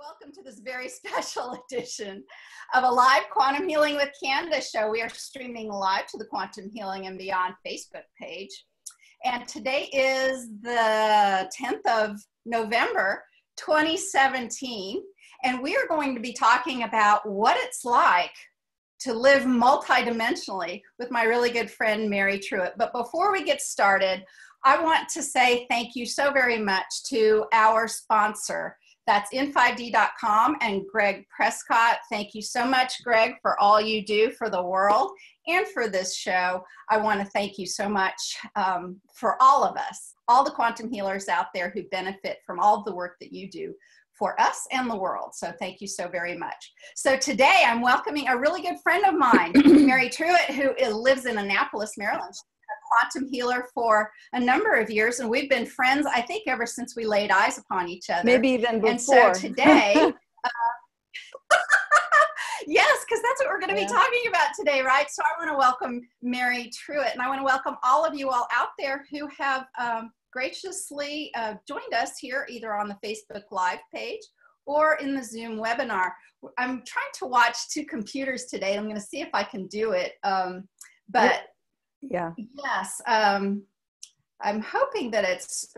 Welcome to this very special edition of a live Quantum Healing with Candace show. We are streaming live to the Quantum Healing and Beyond Facebook page. And today is the 10th of November, 2017. And we are going to be talking about what it's like to live multidimensionally with my really good friend, Mary Truitt. But before we get started, I want to say thank you so very much to our sponsor. That's in5d.com and Greg Prescott. Thank you so much, Greg, for all you do for the world and for this show. I want to thank you so much for all of us, all the quantum healers out there who benefit from all of the work that you do for us and the world. So thank you so very much. So today I'm welcoming a really good friend of mine, Mary Truitt, who lives in Annapolis, Maryland. Quantum healer for a number of years, and we've been friends, I think, ever since we laid eyes upon each other. Maybe even before. And so today, yes, because that's what we're going to be talking about today, right? So I want to welcome Mary Truitt, and I want to welcome all of you all out there who have graciously joined us here, either on the Facebook Live page or in the Zoom webinar. I'm trying to watch two computers today. I'm going to see if I can do it, but yeah. Yes. I'm hoping that it's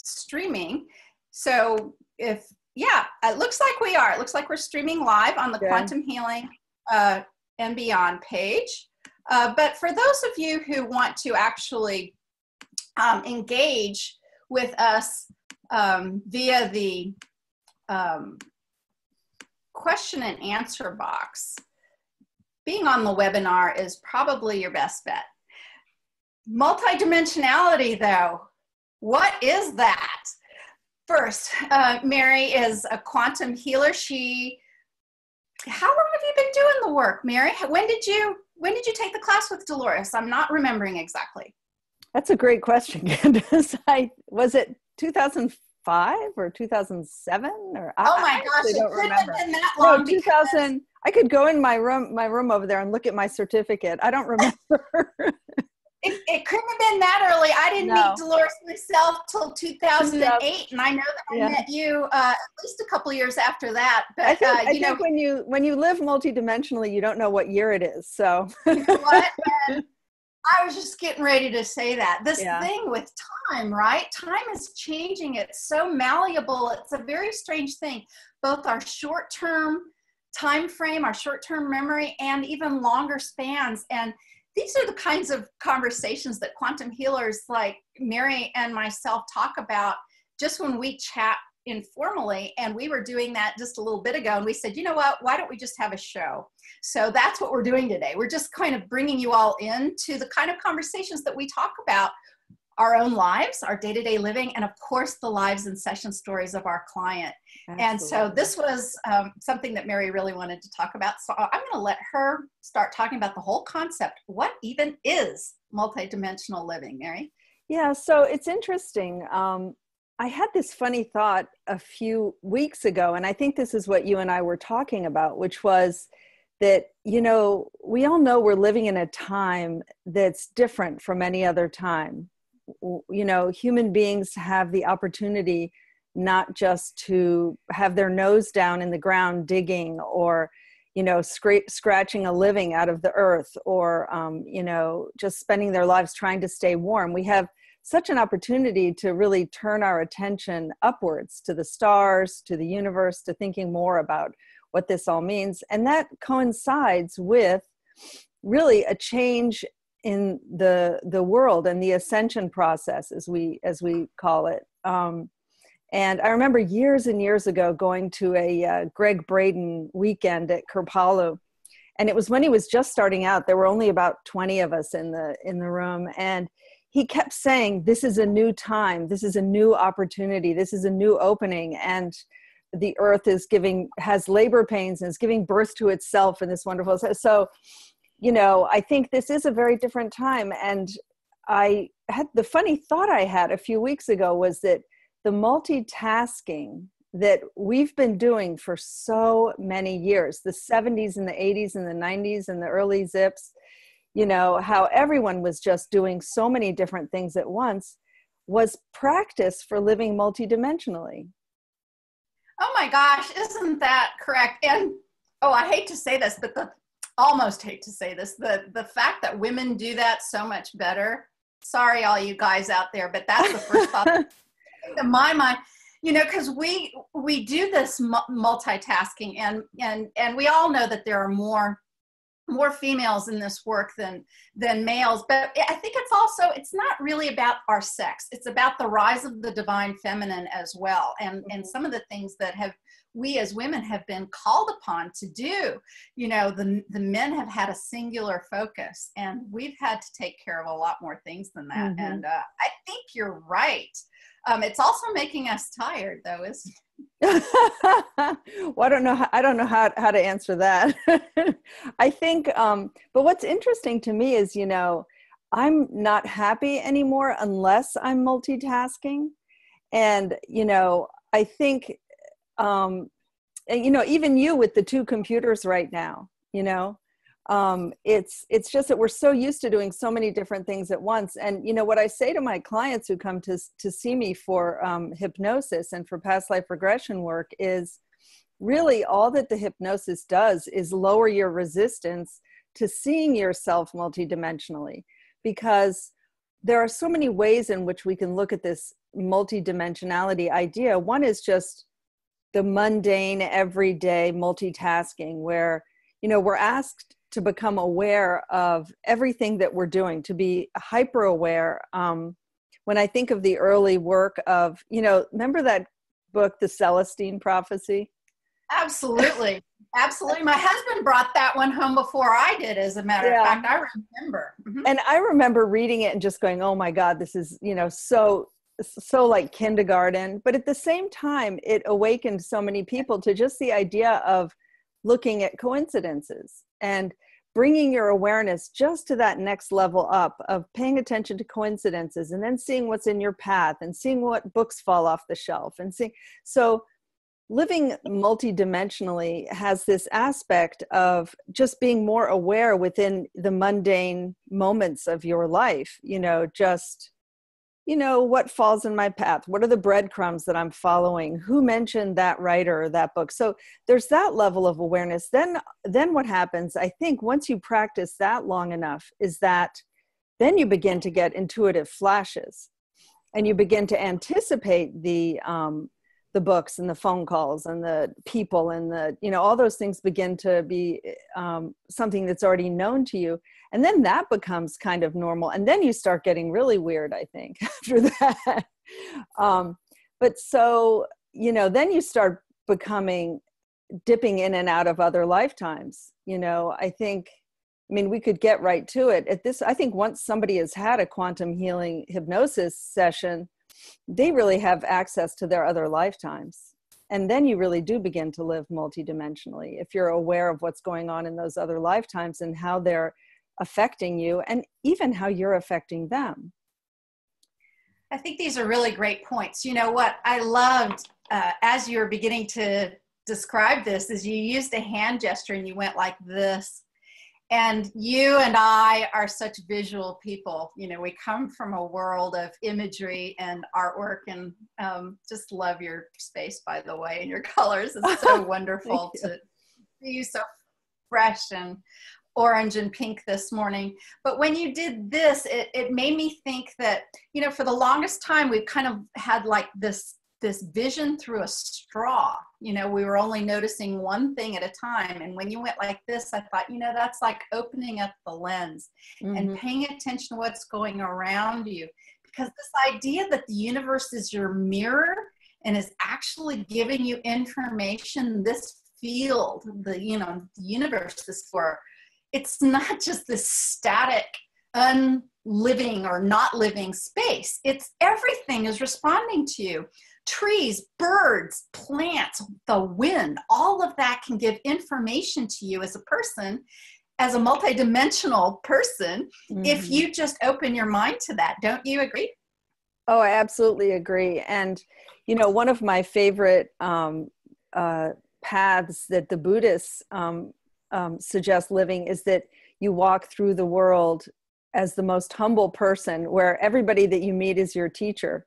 streaming. So it looks like we are. It looks like we're streaming live on the Quantum Healing and Beyond page. But for those of you who want to actually engage with us via the question and answer box, being on the webinar is probably your best bet. Multidimensionality, though, what is that? First, Mary is a quantum healer. How long have you been doing the work, Mary? When did you take the class with Dolores? I'm not remembering exactly. That's a great question, Candace. Was it 2005 or 2007? Or oh my gosh, it couldn't have been that long. No, 2000. I could go in my room over there and look at my certificate. I don't remember. It couldn't have been that early. I didn't meet Dolores myself till 2008, and I know that I met you at least a couple years after that. But I think when you live multidimensionally, you don't know what year it is. So you know what? And I was just getting ready to say that. This thing with time, right? Time is changing. It's so malleable. It's a very strange thing. Both our short-term time frame, our short-term memory, and even longer spans. And these are the kinds of conversations that quantum healers like Mary and myself talk about just when we chat informally. And we were doing that just a little bit ago. And we said, you know what, why don't we just have a show? So that's what we're doing today. We're just kind of bringing you all into the kind of conversations that we talk about our own lives, our day-to-day living, and of course the lives and session stories of our client. Absolutely. And so this was something that Mary really wanted to talk about. So I'm going to let her start talking about the whole concept. What even is multidimensional living, Mary? Yeah, so it's interesting. I had this funny thought a few weeks ago, and I think this is what you and I were talking about, which was that, we all know we're living in a time that's different from any other time. Human beings have the opportunity not just to have their nose down in the ground digging or, scratching a living out of the earth or, just spending their lives trying to stay warm. We have such an opportunity to really turn our attention upwards to the stars, to the universe, to thinking more about what this all means. And that coincides with really a change in the world and the ascension process, as we call it. And I remember years and years ago going to a Greg Braden weekend at Kripalu, and it was when he was just starting out. There were only about 20 of us in the room, and he kept saying, "This is a new time. This is a new opportunity. This is a new opening." And the earth has labor pains and is giving birth to itself in this wonderful. So, I think this is a very different time. And the funny thought I had a few weeks ago was that the multitasking that we've been doing for so many years, the 70s and the 80s and the 90s and the early zips, how everyone was just doing so many different things at once, was practice for living multidimensionally. Oh my gosh, isn't that correct? And oh, I hate to say this, but almost hate to say this, the fact that women do that so much better. Sorry, all you guys out there, but that's the first thought in my mind. You know, because we do this multitasking, and we all know that there are more females in this work than males, but I think it's not really about our sex. It's about the rise of the divine feminine as well, and some of the things that we as women have been called upon to do. You know, the men have had a singular focus, and we've had to take care of a lot more things than that. And I think you're right. It's also making us tired, though, isn't it? Well, I don't know how to answer that. I think, but what's interesting to me is, you know, I'm not happy anymore unless I'm multitasking. And, you know, I think, and, you know, even you with the two computers right now, you know, it's just that we're so used to doing so many different things at once. And, you know, what I say to my clients who come to see me for hypnosis and for past life regression work is really all that the hypnosis does is lower your resistance to seeing yourself multidimensionally, because there are so many ways in which we can look at this multidimensionality idea. One is just the mundane, everyday multitasking where, you know, we're asked to become aware of everything that we're doing, to be hyper aware. When I think of the early work of, you know, remember that book, The Celestine Prophecy? Absolutely. Absolutely. My husband brought that one home before I did, as a matter of fact. I remember. And I remember reading it and just going, oh my God, this is, you know, so like kindergarten. But at the same time, it awakened so many people to just the idea of looking at coincidences and bringing your awareness just to that next level up of paying attention to coincidences, and then seeing what's in your path and seeing what books fall off the shelf and seeing. So living multidimensionally has this aspect of just being more aware within the mundane moments of your life, you know, just, you know, what falls in my path? What are the breadcrumbs that I'm following? Who mentioned that writer or that book? So there's that level of awareness. Then what happens, I think, once you practice that long enough, is that then you begin to get intuitive flashes, and you begin to anticipate the books and the phone calls and the people and the, you know, all those things begin to be something that's already known to you. And then that becomes kind of normal. And then you start getting really weird, I think, after that. But so, you know, then you start dipping in and out of other lifetimes. You know, I mean, we could get right to it at this. I think once somebody has had a quantum healing hypnosis session, they really have access to their other lifetimes. And then you really do begin to live multidimensionally if you're aware of what's going on in those other lifetimes and how they're affecting you, and even how you're affecting them. I think these are really great points. You know, what I loved as you were beginning to describe this is you used a hand gesture and you went like this. And you and I are such visual people. You know, we come from a world of imagery and artwork, and just love your space, by the way, and your colors. It's so wonderful to see you so fresh and orange and pink this morning. But when you did this, it made me think that, you know, for the longest time, we've kind of had like this vision through a straw. You know, we were only noticing one thing at a time. And when you went like this, I thought, you know, that's like opening up the lens and paying attention to what's going around you. Because this idea that the universe is your mirror and is actually giving you information, this field, the universe, this for, it's not just this static, unliving or not living space. It's everything is responding to you. Trees, birds, plants, the wind, all of that can give information to you as a person, as a multidimensional person, if you just open your mind to that. Don't you agree? Oh, I absolutely agree. And, you know, one of my favorite paths that the Buddhists suggest living is that you walk through the world as the most humble person, where everybody that you meet is your teacher.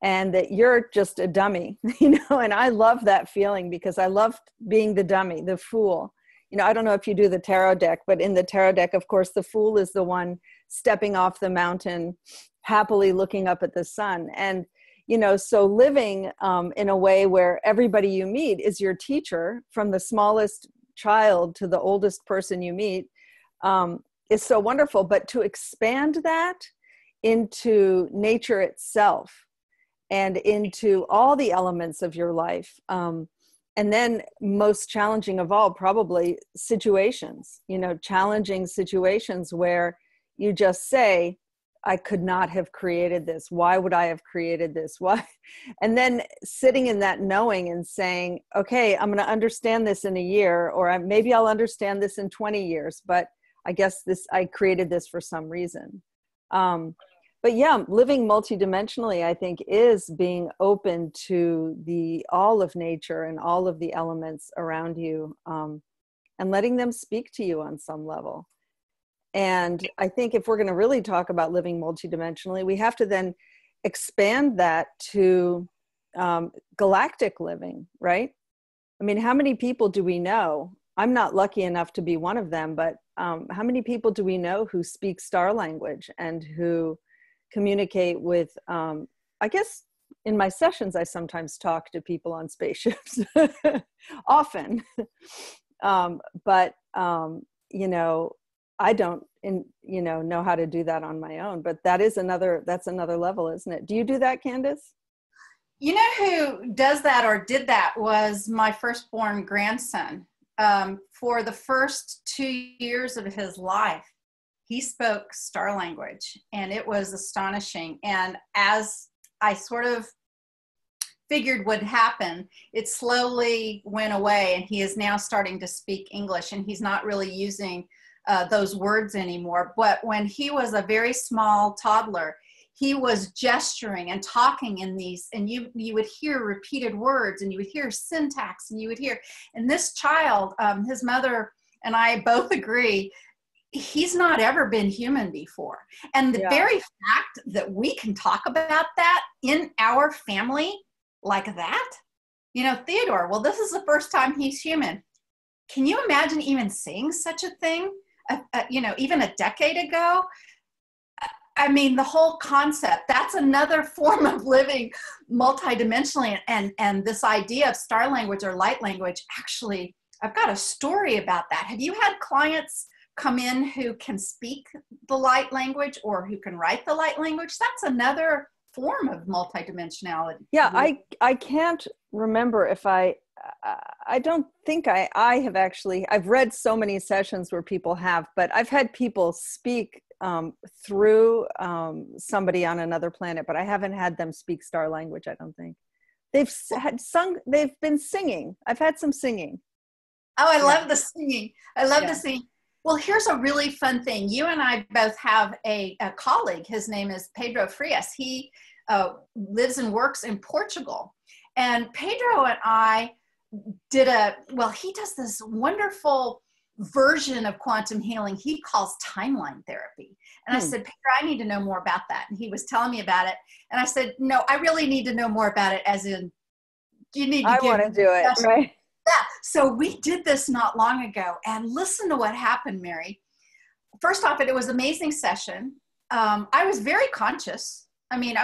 and that you're just a dummy, and I love that feeling because I love being the dummy, the fool. I don't know if you do the tarot deck, but in the tarot deck, of course, the fool is the one stepping off the mountain, happily looking up at the sun. And, so living in a way where everybody you meet is your teacher, from the smallest child to the oldest person you meet, is so wonderful. But to expand that into nature itself and into all the elements of your life, and then most challenging of all, probably situations, challenging situations where you just say, I could not have created this. Why would I have created this? Why? And then sitting in that knowing and saying, okay, I'm going to understand this in a year, or maybe I'll understand this in 20 years, but I guess I created this for some reason. But yeah, living multidimensionally, I think, is being open to all of nature and all of the elements around you, and letting them speak to you on some level. And I think if we're going to really talk about living multidimensionally, we have to then expand that to galactic living, right? I mean, how many people do we know? I'm not lucky enough to be one of them, but how many people do we know who speak star language and who communicate with, I guess in my sessions, I sometimes talk to people on spaceships, often. But I don't, know how to do that on my own, but that's another level, isn't it? Do you do that, Candace? You know who does that or did that was my firstborn grandson. For the first 2 years of his life, he spoke star language, and it was astonishing. And as I sort of figured would happen, it slowly went away, and he is now starting to speak English, and he's not really using those words anymore. But when he was a very small toddler, he was gesturing and talking in these, and you would hear repeated words, and you would hear syntax, and this child, his mother and I both agree, he's not ever been human before. And the very fact that we can talk about that in our family like that, Theodore, well, this is the first time he's human. Can you imagine even seeing such a thing, even a decade ago? I mean, the whole concept, that's another form of living multidimensionally. And this idea of star language or light language, actually, I've got a story about that. Have you had clients come in who can speak the light language or who can write the light language? That's another form of multidimensionality. Yeah, I can't remember if I don't think I have actually, I've read so many sessions where people have, but I've had people speak through somebody on another planet, but I haven't had them speak star language, I don't think. They've been singing. I've had some singing. Oh, I love the singing. I love the singing. Well, here's a really fun thing. You and I both have a colleague. His name is Pedro Frias. He lives and works in Portugal. And Pedro and I he does this wonderful version of quantum healing he calls timeline therapy. And I said, Pedro, I need to know more about that. And he was telling me about it. And I said, no, I really need to know more about it, as in, you need to I want to do it, right? Yeah. So we did this not long ago, and listen to what happened, Mary. First off, it was an amazing session. I was very conscious. I mean,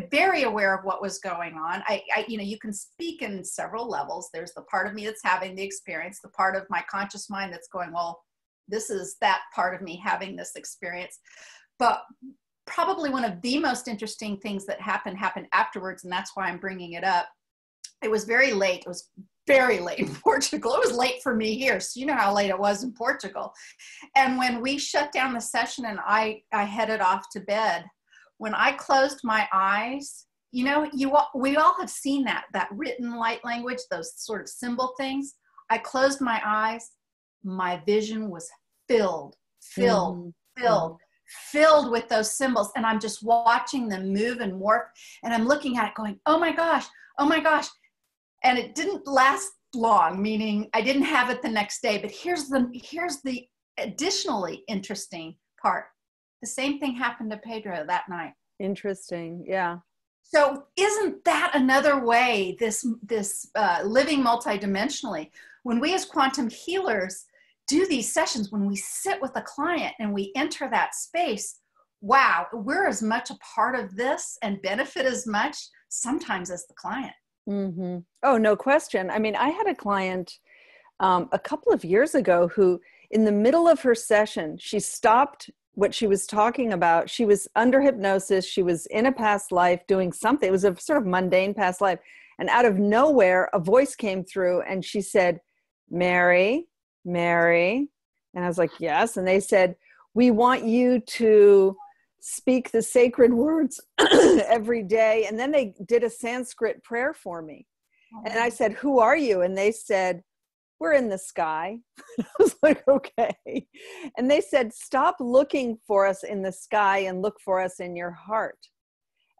very aware of what was going on. You can speak in several levels. There's the part of me that's having the experience, the part of my conscious mind that's going, well, this is that part of me having this experience. But probably one of the most interesting things that happened afterwards, and that's why I'm bringing it up. It was very late. It was very late in Portugal. It was late for me here. So you know how late it was in Portugal. And when we shut down the session and I headed off to bed, when I closed my eyes, we all have seen that written light language, those sort of symbol things. I closed my eyes. My vision was filled with those symbols. And I'm just watching them move and morph. And I'm looking at it going, oh my gosh. And it didn't last long, meaning I didn't have it the next day. But here's the additionally interesting part. The same thing happened to Pedro that night. Interesting. Yeah. So isn't that another way, this living multidimensionally, when we as quantum healers do these sessions, when we sit with a client and we enter that space, wow, we're as much a part of this and benefit as much sometimes as the client. Mm-hmm. Oh, no question. I mean, I had a client a couple of years ago who, in the middle of her session, she stopped what she was talking about. She was under hypnosis. She was in a past life doing something. It was a sort of mundane past life. And out of nowhere, a voice came through and she said, Mary, Mary. And I was like, yes. And they said, we want you to speak the sacred words every day. And then they did a Sanskrit prayer for me. And I said, who are you? And they said, we're in the sky. I was like, okay. And they said, stop looking for us in the sky and look for us in your heart.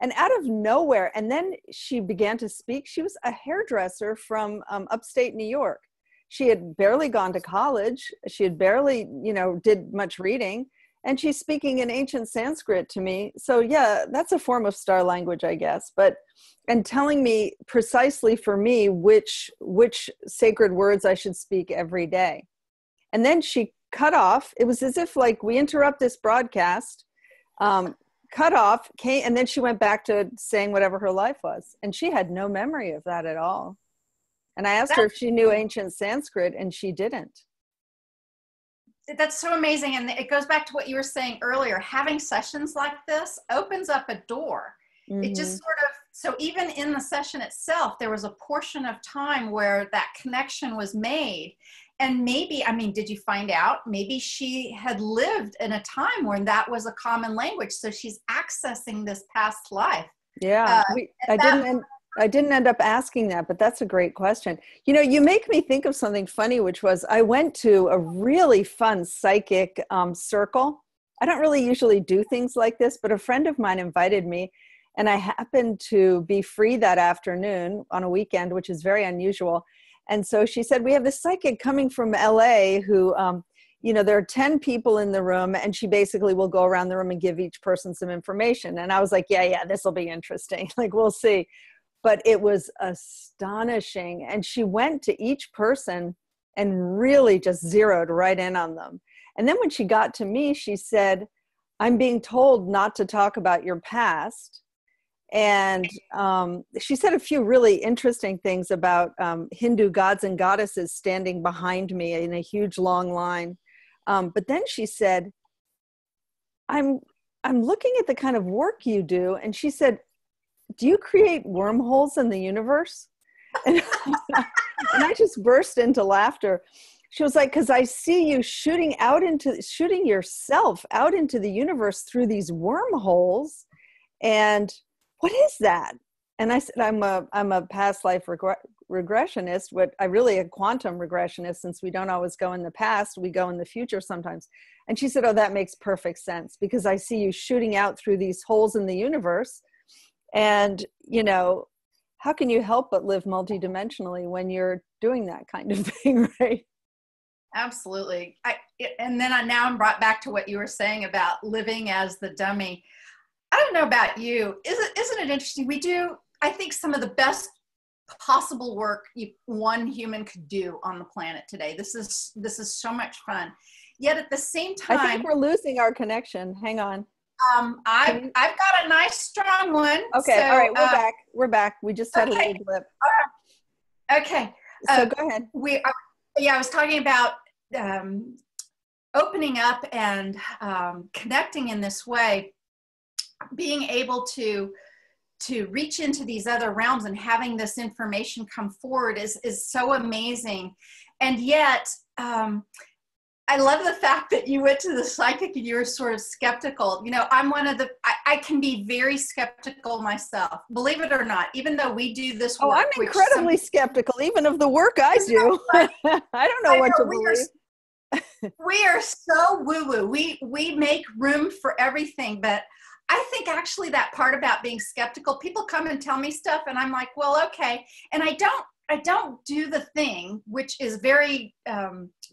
And out of nowhere, and then she began to speak. She was a hairdresser from upstate New York. She had barely gone to college. She had barely, did much reading. And she's speaking in ancient Sanskrit to me. So yeah, that's a form of star language, I guess. And telling me precisely for me which sacred words I should speak every day. And then she cut off. It was as if like we interrupt this broadcast, cut off, came, and then she went back to saying whatever her life was. And she had no memory of that at all. And I asked her if she knew ancient Sanskrit, and she didn't. That's so amazing. And it goes back to what you were saying earlier. Having sessions like this opens up a door. Mm-hmm. It just sort of, so even in the session itself, there was a portion of time where that connection was made. And maybe, I mean, did you find out? Maybe she had lived in a time when that was a common language. So she's accessing this past life. Yeah. I didn't end up asking that, but that's a great question. You make me think of something funny, which was I went to a really fun psychic circle. I don't really usually do things like this, but a friend of mine invited me, and I happened to be free that afternoon on a weekend, which is very unusual. And so she said, we have this psychic coming from LA who, there are 10 people in the room, and she basically will go around the room and give each person some information. And I was like, yeah, this will be interesting. Like, we'll see. But it was astonishing. And she went to each person and really just zeroed right in on them. And then when she got to me, she said, I'm being told not to talk about your past. And she said a few really interesting things about Hindu gods and goddesses standing behind me in a huge long line. But then she said, I'm looking at the kind of work you do. And she said, do you create wormholes in the universe? And I just burst into laughter. She was like, because I see you shooting yourself out into the universe through these wormholes. And what is that? And I said, I'm a past life regressionist, but I really a quantum regressionist, since we don't always go in the past, we go in the future sometimes. And she said, oh, that makes perfect sense, because I see you shooting out through these holes in the universe. And, how can you help but live multidimensionally when you're doing that kind of thing, right? Absolutely. Now I'm brought back to what you were saying about living as the dummy. I don't know about you. Isn't it interesting? We do, I think, some of the best possible work one human could do on the planet today. This is so much fun. Yet at the same time, I think we're losing our connection. Hang on. I've got a nice strong one. Okay. So, all right. We're back. We just had a little blip. Okay. So go ahead. I was talking about opening up and connecting in this way, being able to reach into these other realms and having this information come forward is so amazing. And yet, I love the fact that you went to the psychic and you were sort of skeptical. I'm I can be very skeptical myself, believe it or not, even though we do this work. Oh, I'm incredibly skeptical, even of the work I do. I don't know what to believe. We are so woo-woo. We make room for everything. But I think actually that part about being skeptical, people come and tell me stuff and I'm like, well, okay. And I I don't do the thing, which is very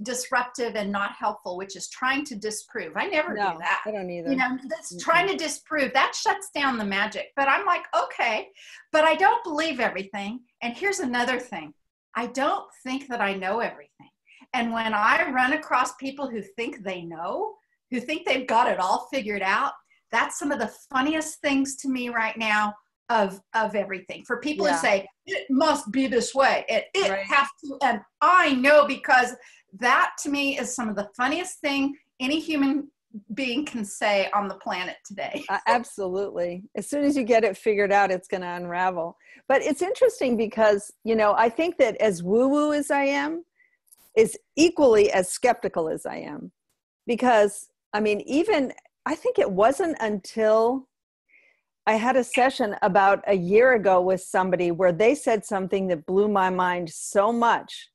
disruptive and not helpful, which is trying to disprove. I never do that. I don't either. You know, that's trying to disprove. That shuts down the magic. But I'm like, okay, but I don't believe everything. And here's another thing. I don't think that I know everything. And when I run across people who think they know, who think they've got it all figured out, that's some of the funniest things to me right now of everything. For people who say, it must be this way, it has to, and I know, because that to me is some of the funniest thing any human being can say on the planet today. Absolutely. As soon as you get it figured out, it's going to unravel. But it's interesting because, you know, I think that as woo-woo as I am, is equally as skeptical as I am. Because, I mean, even, I think it wasn't until I had a session about a year ago with somebody where they said something that blew my mind so much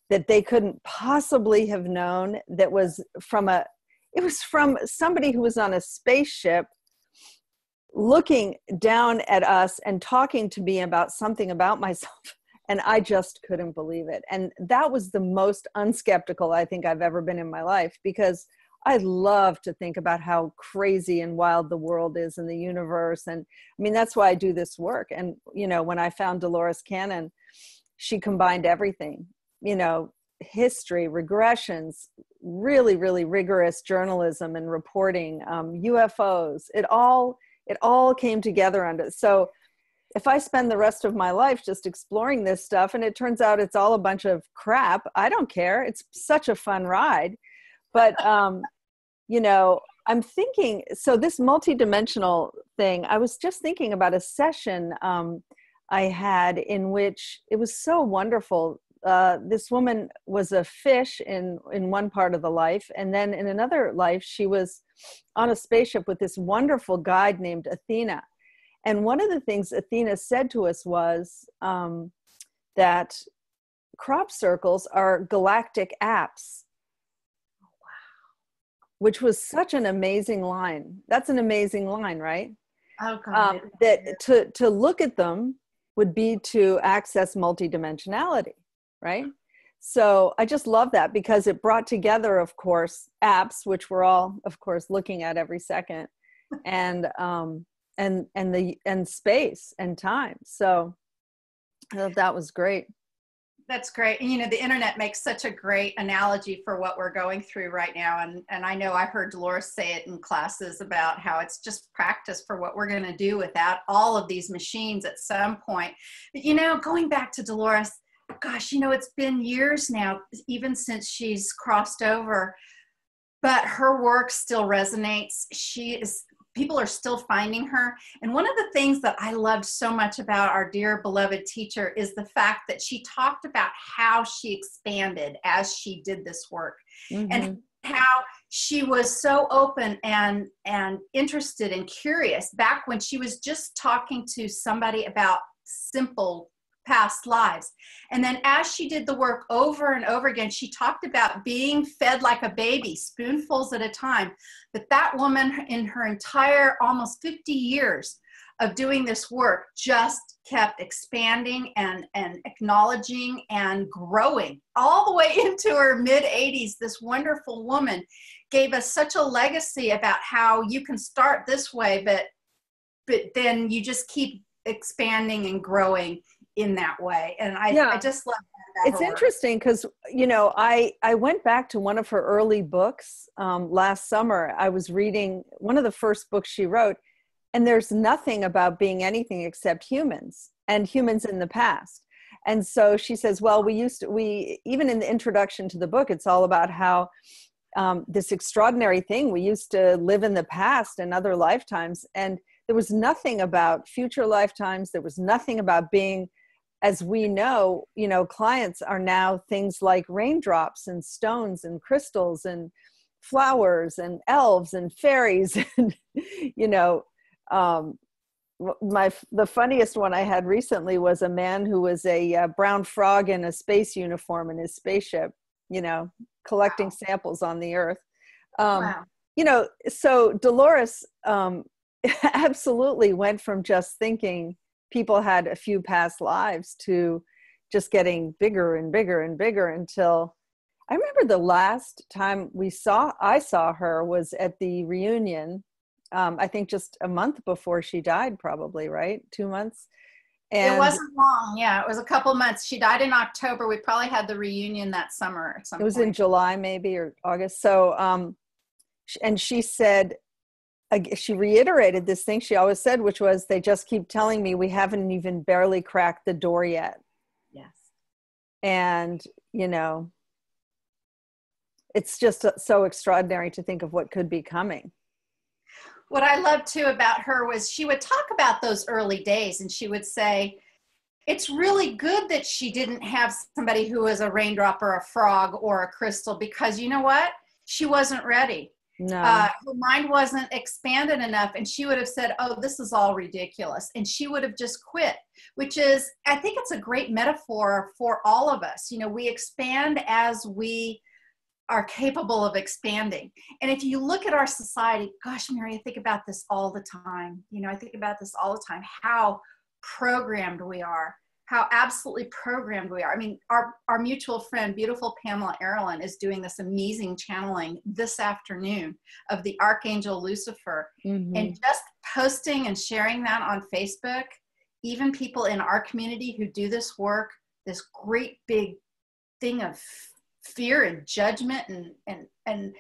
that they couldn't possibly have known, that was from somebody who was on a spaceship looking down at us and talking to me about something about myself. And I just couldn't believe it. And that was the most unskeptical I think I've ever been in my life, because I love to think about how crazy and wild the world is and the universe. And I mean, that's why I do this work. And, you know, when I found Dolores Cannon, she combined everything, you know, history, regressions, really, really rigorous journalism and reporting, UFOs, it all came together under. So if I spend the rest of my life just exploring this stuff and it turns out it's all a bunch of crap, I don't care. It's such a fun ride. But, you know, I'm thinking, so this multidimensional thing, I was just thinking about a session I had in which it was so wonderful. This woman was a fish in one part of the life. And then in another life, she was on a spaceship with this wonderful guide named Athena. And one of the things Athena said to us was that crop circles are galactic apps. Which was such an amazing line. That's an amazing line, right? Oh, God. That to look at them would be to access multidimensionality, right? So I just love that, because it brought together, of course, apps, which we're all, of course, looking at every second, and space and time. So I thought that was great. That's great. And, you know, the internet makes such a great analogy for what we're going through right now. And I know I heard Dolores say it in classes about how it's just practice for what we're going to do without all of these machines at some point. But, you know, going back to Dolores, gosh, you know, it's been years now, even since she's crossed over, but her work still resonates. People are still finding her. And one of the things that I loved so much about our dear beloved teacher is the fact that she talked about how she expanded as she did this work, and how she was so open and interested and curious back when she was just talking to somebody about simple past lives. And then as she did the work over and over again, she talked about being fed like a baby, spoonfuls at a time. But that woman, in her entire almost 50 years of doing this work, just kept expanding and acknowledging and growing all the way into her mid-80s. This wonderful woman gave us such a legacy about how you can start this way, but then you just keep expanding and growing in that way. And I just love that. It's interesting because, you know, I went back to one of her early books last summer. I was reading one of the first books she wrote, and there's nothing about being anything except humans and humans in the past. And so she says, well, we even in the introduction to the book, it's all about how this extraordinary thing, we used to live in the past and other lifetimes. And there was nothing about future lifetimes. There was nothing about being, as we know, you know, clients are now things like raindrops and stones and crystals and flowers and elves and fairies. And, you know, the funniest one I had recently was a man who was a brown frog in a space uniform in his spaceship, you know, collecting samples on the earth. You know, so Dolores absolutely went from just thinking people had a few past lives to, just getting bigger and bigger and bigger until I remember the last time I saw her was at the reunion. I think just a month before she died, probably, right? 2 months. And it wasn't long. Yeah, it was a couple months. She died in October. We probably had the reunion that summer at some it was point. in July, maybe, or August. So, and she said, she reiterated this thing she always said, which was, they just keep telling me we haven't even barely cracked the door yet. Yes. And, you know, it's just so extraordinary to think of what could be coming. What I loved too about her was she would talk about those early days, and she would say, it's really good that she didn't have somebody who was a raindrop or a frog or a crystal, because you know what? She wasn't ready. No. Her mind wasn't expanded enough, and she would have said, oh, this is all ridiculous. And she would have just quit, which is, I think it's a great metaphor for all of us. You know, we expand as we are capable of expanding. And if you look at our society, gosh, Mary, I think about this all the time. You know, I think about this all the time, how programmed we are, how absolutely programmed we are. I mean, our mutual friend, beautiful Pamela Arlen, is doing this amazing channeling this afternoon of the Archangel Lucifer. Mm-hmm. And just posting and sharing that on Facebook, even people in our community who do this work, this great big thing of fear and judgment and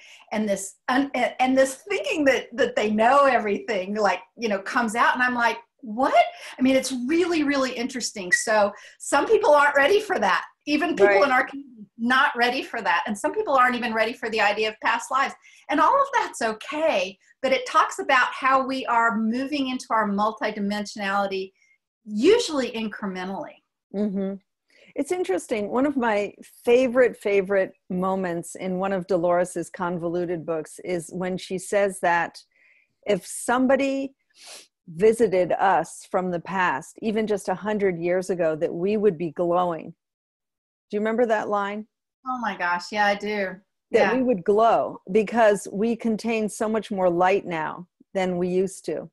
this thinking that they know everything, like, you know, comes out. And I'm like, what? I mean, it's really, really interesting. So some people aren't ready for that. Even people in our community, not ready for that. And some people aren't even ready for the idea of past lives. And all of that's okay. But it talks about how we are moving into our multidimensionality, usually incrementally. Mm-hmm. It's interesting. One of my favorite moments in one of Dolores's convoluted books is when she says that if somebody visited us from the past, even just 100 years ago, that we would be glowing. Do you remember that line? Oh my gosh. Yeah, I do. That we would glow because we contain so much more light now than we used to.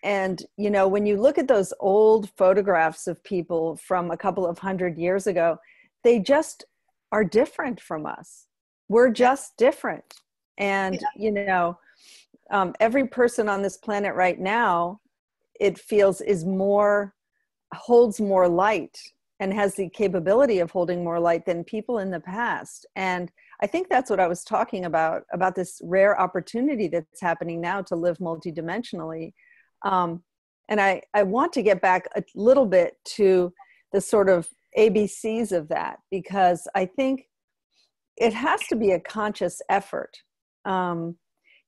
And, you know, when you look at those old photographs of people from a couple of 100 years ago, they just are different from us. We're just different. And, you know, every person on this planet right now, it feels holds more light and has the capability of holding more light than people in the past. And I think that's what I was talking about this rare opportunity that's happening now to live multidimensionally. And I want to get back a little bit to the sort of ABCs of that, because I think it has to be a conscious effort.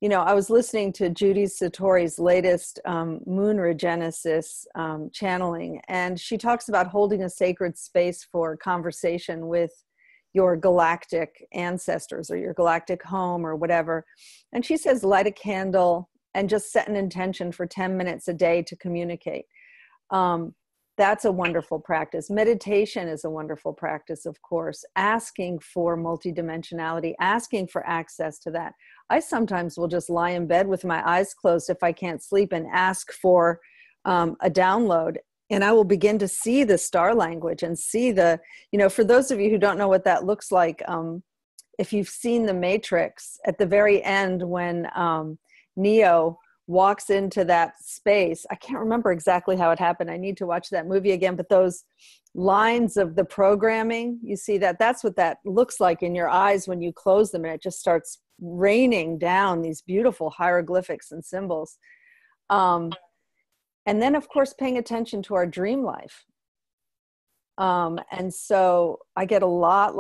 You know, I was listening to Judy Satori's latest Moon Regenesis channeling, and she talks about holding a sacred space for conversation with your galactic ancestors or your galactic home or whatever. And she says, light a candle and just set an intention for 10 minutes a day to communicate. That's a wonderful practice. Meditation is a wonderful practice, of course. Asking for multidimensionality, asking for access to that. I sometimes will just lie in bed with my eyes closed if I can't sleep and ask for a download. And I will begin to see the star language and see the, you know, for those of you who don't know what that looks like, if you've seen The Matrix, at the very end when Neo walks into that space. I can't remember exactly how it happened. I need to watch that movie again, but those lines of the programming, you see that's what that looks like in your eyes when you close them, and it just starts raining down these beautiful hieroglyphics and symbols. And then, of course, paying attention to our dream life. And so I get a lot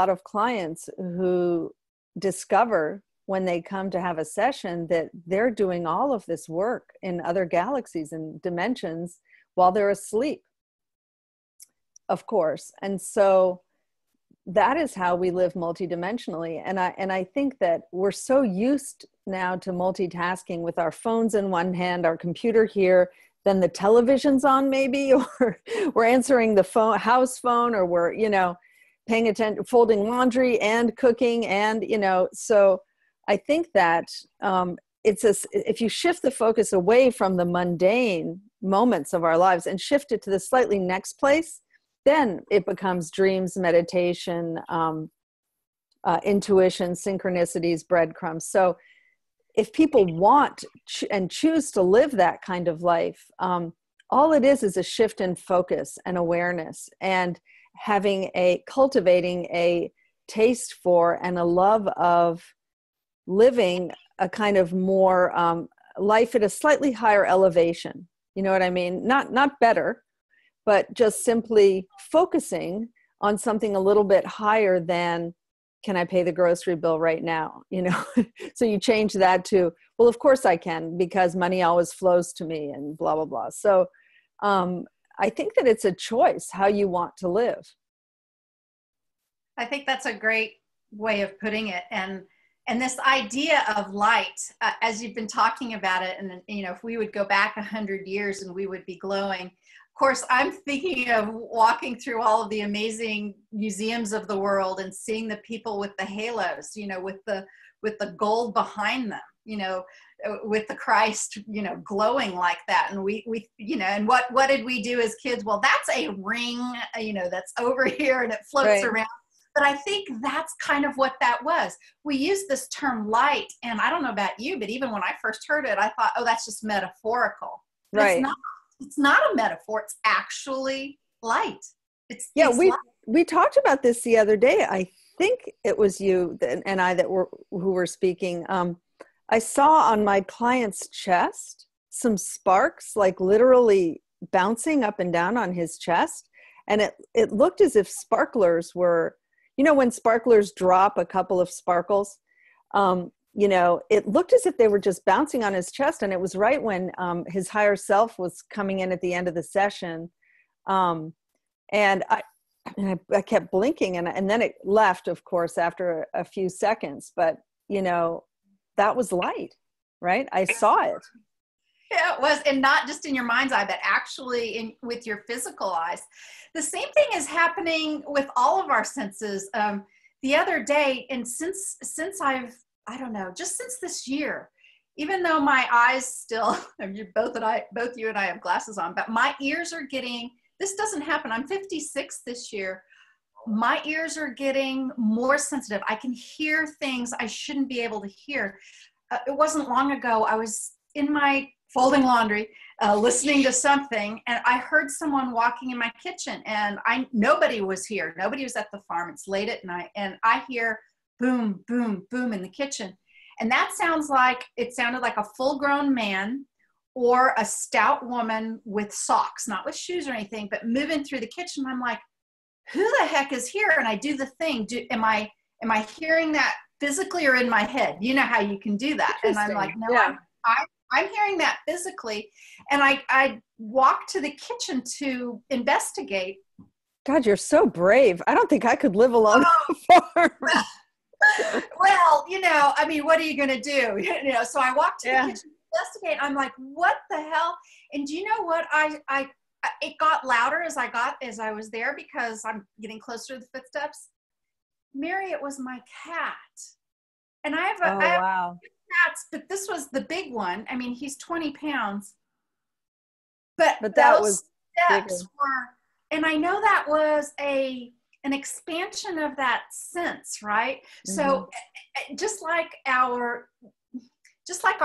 of clients who discover when they come to have a session that they're doing all of this work in other galaxies and dimensions while they're asleep, of course. And so that is how we live multidimensionally. And I think that we're so used now to multitasking with our phones in one hand, our computer here, then the television's on maybe, or we're answering the house phone, or we're, you know, paying attention, folding laundry and cooking. And, you know, so I think that if you shift the focus away from the mundane moments of our lives and shift it to the slightly next place, then it becomes dreams, meditation, intuition, synchronicities, breadcrumbs. So if people want and choose to live that kind of life, all it is a shift in focus and awareness, and cultivating a taste for and a love of living a kind of more life at a slightly higher elevation. You know what I mean? Not better, but just simply focusing on something a little bit higher than, can I pay the grocery bill right now? You know, so you change that to, well, of course I can, because money always flows to me, and blah, blah, blah. So I think that it's a choice how you want to live. I think that's a great way of putting it. And this idea of light, as you've been talking about it, and you know, if we would go back 100 years and we would be glowing. Of course, I'm thinking of walking through all of the amazing museums of the world and seeing the people with the halos, you know, with the gold behind them, you know, with the Christ, you know, glowing like that. And we you know, and what did we do as kids? Well, that's a ring, you know, that's over here and it floats around. But I think that's kind of what that was. We use this term light, and I don't know about you, but even when I first heard it, I thought, oh, that's just metaphorical. But right. It's not a metaphor. It's actually light. It's light. We talked about this the other day. I think it was you and I who were speaking. I saw on my client's chest some sparks, like literally bouncing up and down on his chest. And it looked as if sparklers were, you know, when sparklers drop a couple of sparkles, you know, it looked as if they were just bouncing on his chest. And it was right when his higher self was coming in at the end of the session. And I kept blinking, and then it left, of course, after a few seconds. But, you know, that was light, right? I saw it. Yeah, it was. And not just in your mind's eye, but actually with your physical eyes. The same thing is happening with all of our senses. The other day, and since I don't know, just since this year, even though my eyes still, both you and I have glasses on, but my ears are getting, this doesn't happen. I'm 56 this year. My ears are getting more sensitive. I can hear things I shouldn't be able to hear. It wasn't long ago, I was in my folding laundry, listening to something, and I heard someone walking in my kitchen, and nobody was here. Nobody was at the farm. It's late at night, and I hear boom, boom, boom in the kitchen. And that sounded like a full-grown man or a stout woman with socks, not with shoes or anything, but moving through the kitchen. I'm like, who the heck is here? And I do the thing. Am I hearing that physically or in my head? You know how you can do that. And I'm like, no, yeah. I'm hearing that physically. And I walked to the kitchen to investigate. God, you're so brave. I don't think I could live alone on a farm. Well, you know, I mean, what are you going to do? You know, so I walked to the kitchen to investigate. I'm like, what the hell? And do you know what? It got louder as I was there, because I'm getting closer to the footsteps. Mary, it was my cat. And I have cats, but this was the big one. I mean, he's 20 pounds. But that those was steps bigger. and I know that was an expansion of that sense, right? Mm-hmm. So just like our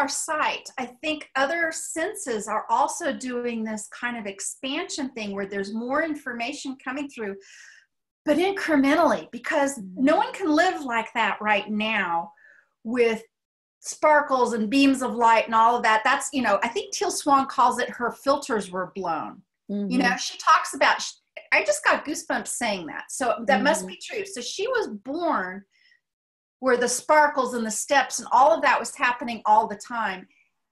sight, I think other senses are also doing this kind of expansion thing where there's more information coming through, but incrementally, because no one can live like that right now with sparkles and beams of light and all of that. That's, you know, I think Teal Swan calls it her filters were blown. Mm-hmm. You know, she talks about, I just got goosebumps saying that. So that must be true. So she was born where the sparkles and the steps and all of that was happening all the time.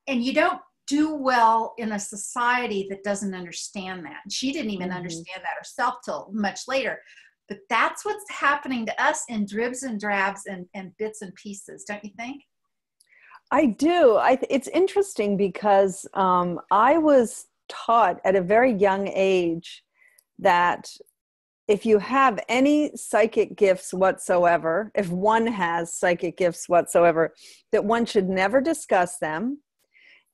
And you don't do well in a society that doesn't understand that. She didn't even understand that herself till much later. But that's what's happening to us in dribs and drabs and bits and pieces, don't you think? I do. It's interesting because I was taught at a very young age that if you have any psychic gifts whatsoever, if one has psychic gifts whatsoever, that one should never discuss them,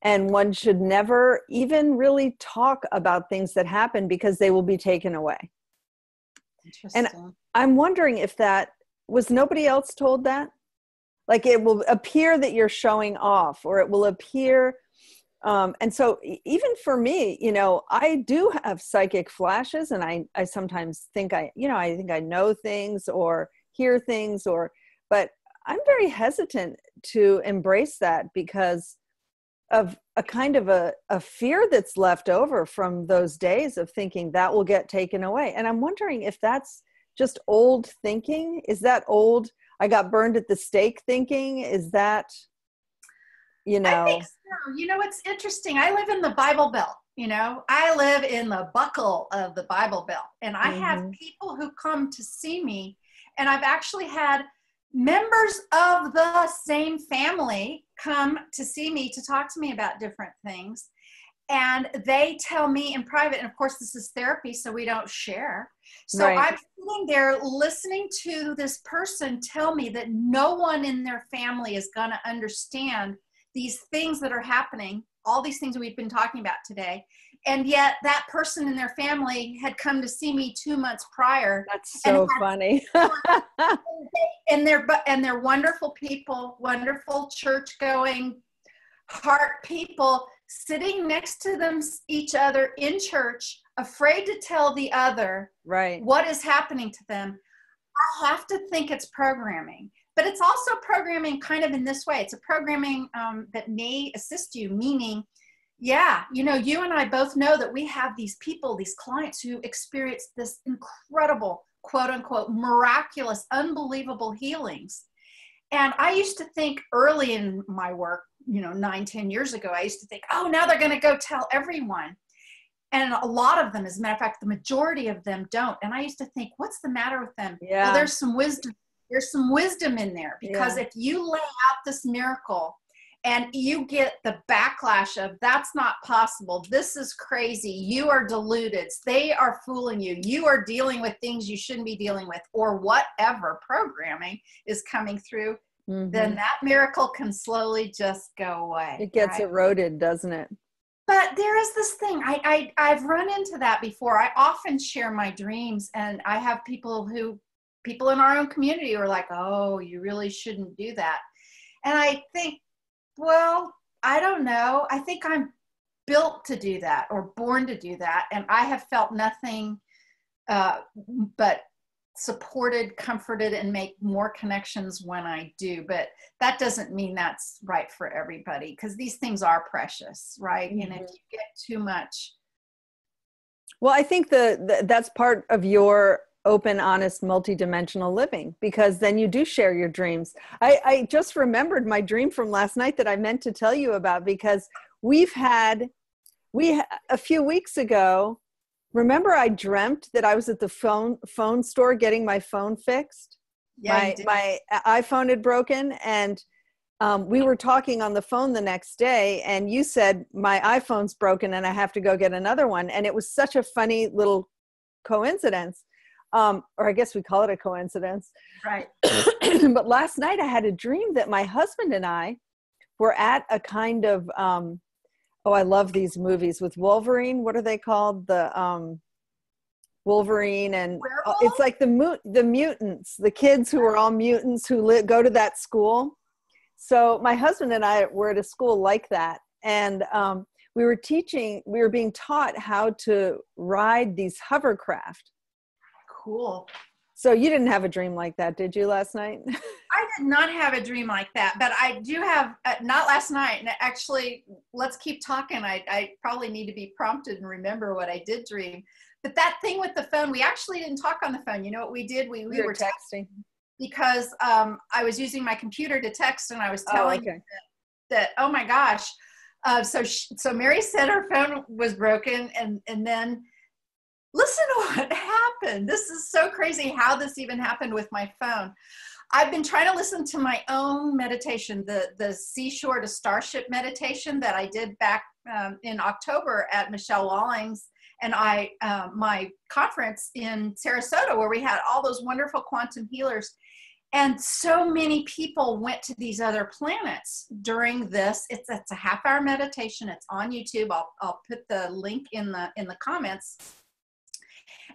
and one should never even really talk about things that happen, because they will be taken away. Interesting. And I'm wondering if that was nobody else told that? Like it will appear that you're showing off, or it will appear. And so even for me, you know, I do have psychic flashes, and I sometimes think I think I know things or hear things, but I'm very hesitant to embrace that because of a kind of a fear that's left over from those days of thinking that will get taken away. And I'm wondering if that's just old thinking. Is that old, I got burned at the stake thinking? Is that, you know? I think so. You know, it's interesting. I live in the Bible Belt. You know, I live in the buckle of the Bible Belt, and I have people who come to see me, and I've actually had members of the same family come to see me to talk to me about different things. And they tell me in private, and of course this is therapy, so we don't share. So Right. I'm sitting there listening to this person tell me that no one in their family is going to understand these things that are happening, all these things we've been talking about today. And yet that person in their family had come to see me 2 months prior. That's so funny. and they're wonderful people, wonderful church going heart people, sitting next to them, each other in church, afraid to tell the other right. what is happening to them. I have to think it's programming, but it's also programming kind of in this way. It's a programming that may assist you, meaning, yeah, you know, you and I both know that we have these people, these clients who experience this incredible, quote unquote, miraculous, unbelievable healings. And I used to think early in my work, you know, 9-10 years ago, I used to think, oh, now they're going to go tell everyone. And a lot of them, as a matter of fact, the majority of them don't. And I used to think, what's the matter with them? Yeah. Well, there's some wisdom. There's some wisdom in there, because if you lay out this miracle and you get the backlash of that's not possible, this is crazy, you are deluded, they are fooling you, you are dealing with things you shouldn't be dealing with, or whatever programming is coming through, then that miracle can slowly just go away. It gets eroded, doesn't it? But there is this thing, I've run into that before. I often share my dreams, and I have people in our own community who are like, oh, you really shouldn't do that. And I think, well, I don't know. I think I'm built to do that, or born to do that. And I have felt nothing but supported, comforted, and make more connections when I do. But that doesn't mean that's right for everybody, because these things are precious, right? And if you get too much. Well, I think that's part of your open, honest, multidimensional living, because then you do share your dreams. I just remembered my dream from last night that I meant to tell you about, because a few weeks ago, remember I dreamt that I was at the phone store getting my phone fixed. Yeah, my iPhone had broken, and we were talking on the phone the next day, and you said my iPhone's broken and I have to go get another one. And it was such a funny little coincidence. Or I guess we call it a coincidence. Right. But last night I had a dream that my husband and I were at a kind of, I love these movies with Wolverine. What are they called? The Wolverine, and it's like the mutants, the kids who are all mutants who go to that school. So my husband and I were at a school like that. And we were being taught how to ride these hovercraft. Cool. So you didn't have a dream like that, did you, last night? I did not have a dream like that, but I do have, not last night. And actually, let's keep talking. I probably need to be prompted and remember what I did dream. But that thing with the phone, we actually didn't talk on the phone. You know what we did? We were texting. Because I was using my computer to text, and I was telling that, oh my gosh. So Mary said her phone was broken, and then listen to what happened. This is so crazy how this even happened with my phone. I've been trying to listen to my own meditation, the Seashore to Starship meditation that I did back in October at Michelle Walling's and my conference in Sarasota, where we had all those wonderful quantum healers. And so many people went to these other planets during this. It's a half-hour meditation. It's on YouTube. I'll put the link in the comments.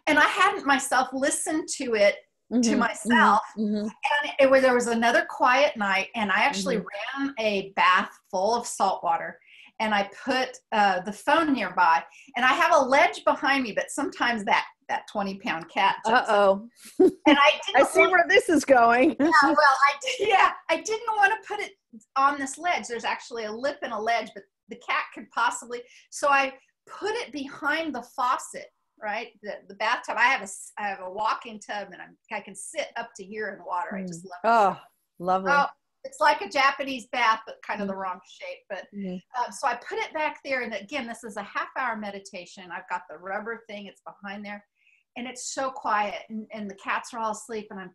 and I hadn't myself listened to it to myself. And there was another quiet night, and I actually ran a bath full of salt water, and I put the phone nearby, and I have a ledge behind me, but sometimes that 20-pound cat jumps up. And I see where this is going. I didn't want to put it on this ledge. There's actually a lip and a ledge, but the cat could possibly, so I put it behind the faucet, right? The bathtub. I have a walk-in tub, and I can sit up to here in the water. I just love it. Oh, lovely. Oh, it's like a Japanese bath, but kind of the wrong shape. But so I put it back there, and again, this is a half-hour meditation. I've got the rubber thing; it's behind there, and it's so quiet, and the cats are all asleep, and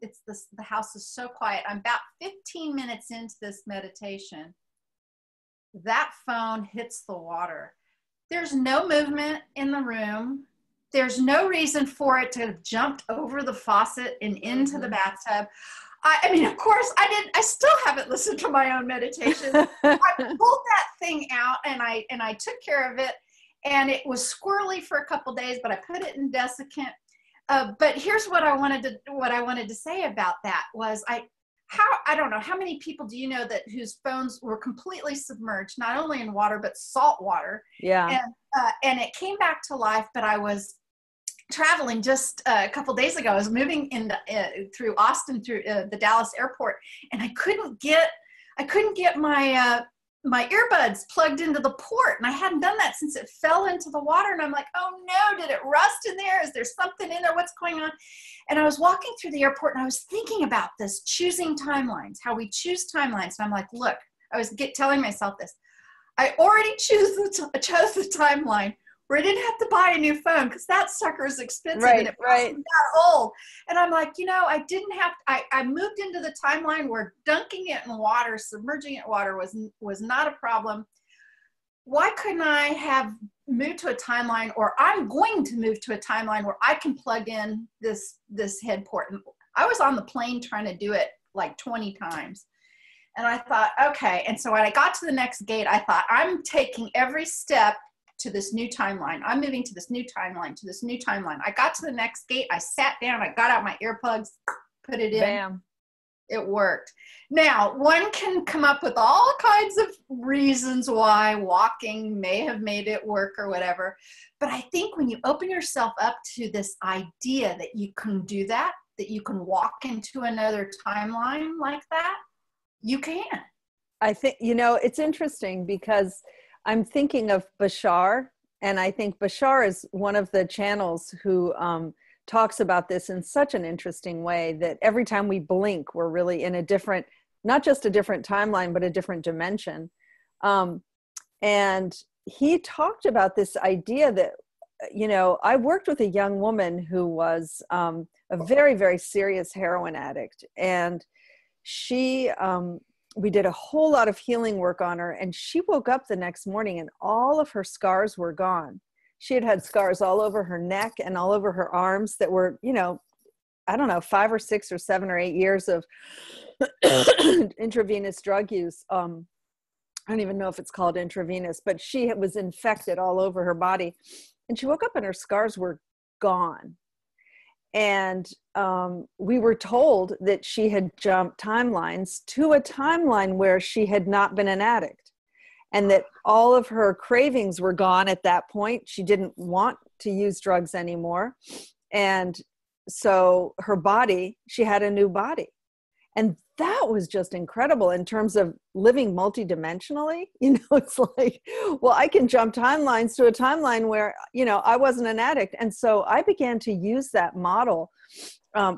the house is so quiet. I'm about 15 minutes into this meditation. That phone hits the water. There's no movement in the room. There's no reason for it to have jumped over the faucet and into the bathtub. I mean, of course, I still haven't listened to my own meditation. I pulled that thing out, and I took care of it, and it was squirrely for a couple days, but I put it in desiccant. But here's what I wanted to say about that was I don't know, how many people do you know whose phones were completely submerged, not only in water, but salt water? Yeah. And it came back to life, but I was traveling just a couple days ago. I was moving through Austin, through the Dallas airport, and I couldn't get my earbuds plugged into the port, and I hadn't done that since it fell into the water. And I'm like, oh no, did it rust in there? Is there something in there? What's going on? And I was walking through the airport, and I was thinking about this, choosing timelines, how we choose timelines. And I'm like, look, I was telling myself this. I already chose the timeline where I didn't have to buy a new phone, because that sucker is expensive, and it wasn't that old. And I'm like, I moved into the timeline where dunking it in water, submerging it in water was not a problem. Why couldn't I have moved to a timeline, or I'm going to move to a timeline where I can plug in this head port? And I was on the plane trying to do it like 20 times. And I thought, okay. And so when I got to the next gate, I thought, I'm taking every step to this new timeline. I'm moving to this new timeline, to this new timeline. I got to the next gate. I sat down. I got out my earplugs, put it in. Bam. It worked. Now, one can come up with all kinds of reasons why walking may have made it work or whatever. But I think when you open yourself up to this idea that you can do that you can walk into another timeline like that, you can. I think, it's interesting because I'm thinking of Bashar, and I think Bashar is one of the channels who talks about this in such an interesting way that every time we blink, we're really in a different, not just a different timeline, but a different dimension. And he talked about this idea that, I worked with a young woman who was a very, very serious heroin addict. And we did a whole lot of healing work on her, and she woke up the next morning and all of her scars were gone. She had scars all over her neck and all over her arms that were, I don't know, 5 or 6 or 7 or 8 years of intravenous drug use. I don't even know if it's called intravenous, but she was infected all over her body. And she woke up and her scars were gone. And we were told that she had jumped timelines to a timeline where she had not been an addict, and that all of her cravings were gone at that point. She didn't want to use drugs anymore. And so her body, she had a new body. And that was just incredible in terms of living multidimensionally. It's like, well, I can jump timelines to a timeline where, I wasn't an addict. And so I began to use that model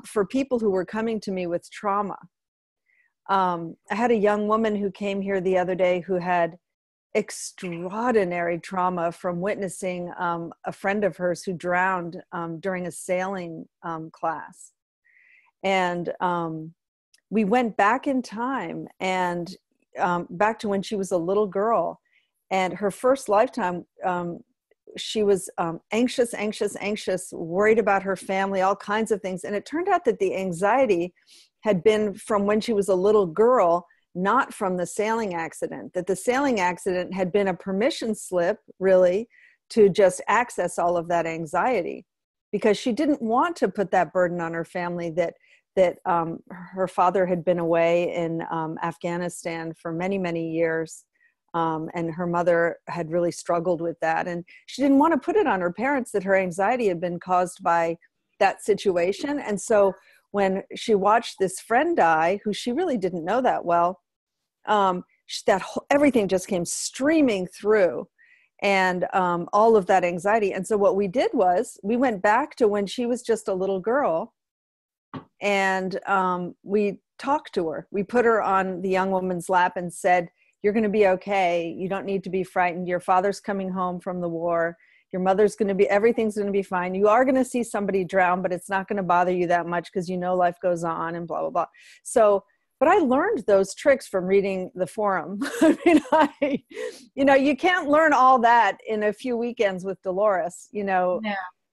for people who were coming to me with trauma. I had a young woman who came here the other day who had extraordinary trauma from witnessing a friend of hers who drowned during a sailing class. And we went back in time and back to when she was a little girl, and her first lifetime, she was anxious, worried about her family, all kinds of things. And it turned out that the anxiety had been from when she was a little girl, not from the sailing accident, that the sailing accident had been a permission slip, really, to just access all of that anxiety. because she didn't want to put that burden on her family that her father had been away in Afghanistan for many, many years. And her mother had really struggled with that. And she didn't want to put it on her parents that her anxiety had been caused by that situation. And so when she watched this friend die, who she really didn't know that well, everything just came streaming through, and all of that anxiety. And so what we did was we went back to when she was just a little girl, and we talked to her. We put her on the young woman's lap and said, "You're going to be okay. You don't need to be frightened. Your father's coming home from the war. Your mother's going to be, everything's going to be fine. You are going to see somebody drown, but it's not going to bother you that much because you know life goes on," and blah, blah, blah. So, but I learned those tricks from reading the forum. I mean, you can't learn all that in a few weekends with Dolores, No.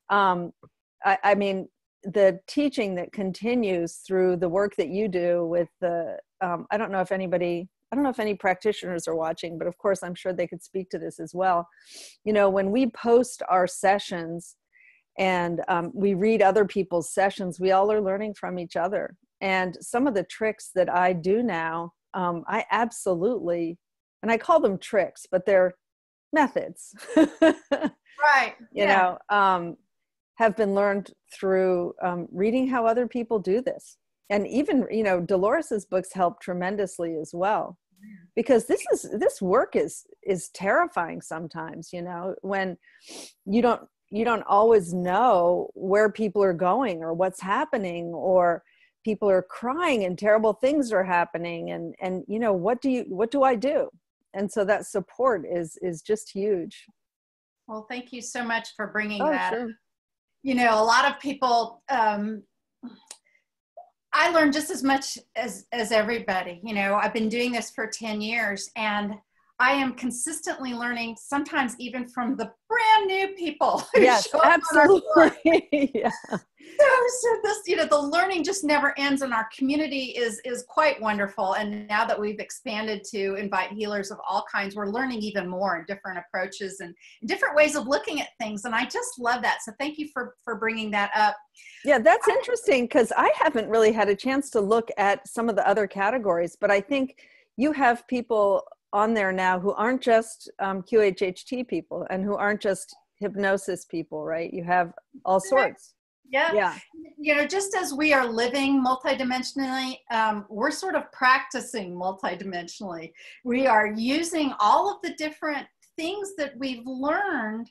I mean, the teaching that continues through the work that you do with I don't know if any practitioners are watching, but of course, I'm sure they could speak to this as well. When we post our sessions and we read other people's sessions, we all are learning from each other. And some of the tricks that I do now, I absolutely, and I call them tricks, but they're methods. Right. Have been learned through reading how other people do this. And even, Dolores's books help tremendously as well, because this work is terrifying sometimes, when you don't always know where people are going or what's happening, or people are crying and terrible things are happening. And what do I do? And so that support is just huge. Well, thank you so much for bringing that. Sure. A lot of people, I learned just as much as everybody. I've been doing this for 10 years, and I am consistently learning, sometimes even from the brand new people. Yes, absolutely. Yeah. So this, the learning just never ends, and our community is quite wonderful. And now that we've expanded to invite healers of all kinds, we're learning even more in different approaches and different ways of looking at things. And I just love that. So thank you for bringing that up. Yeah, that's interesting, because I haven't really had a chance to look at some of the other categories, but I think you have people on there now who aren't just QHHT people and who aren't just hypnosis people, right? You have all sorts. Yeah. Just as we are living multidimensionally, we're sort of practicing multidimensionally. We are using all of the different things that we've learned,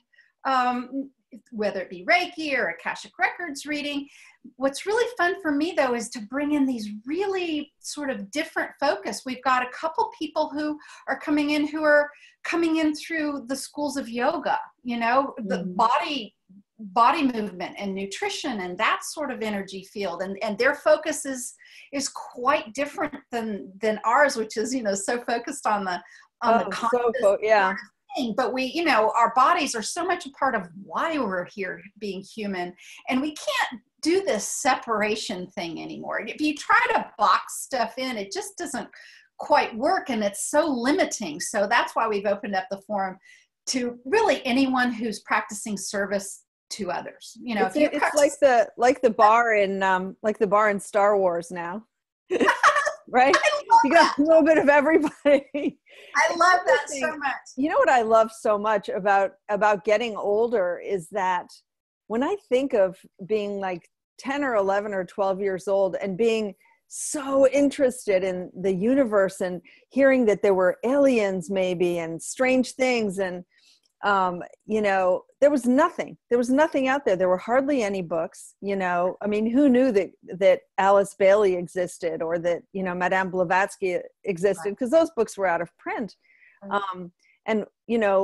whether it be Reiki or Akashic Records reading. What's really fun for me, though, is to bring in these really sort of different focus. We've got a couple people who are coming in through the schools of yoga, the body movement and nutrition and that sort of energy field, and their focus is quite different than ours, which is so focused on the conscious thing. But we our bodies are so much a part of why we're here, being human, and we can't do this separation thing anymore. If you try to box stuff in, it just doesn't quite work, and it's so limiting. So that's why we've opened up the forum to really anyone who's practicing service to others. It's like the bar in Star Wars now. Right? You got a little bit of everybody. I love that so much. You know what I love so much about getting older is that when I think of being like 10 or 11 or 12 years old and being so interested in the universe and hearing that there were aliens maybe and strange things, and there was nothing out there. There were hardly any books, I mean, who knew that Alice Bailey existed, or that, Madame Blavatsky existed, because those books were out of print. And,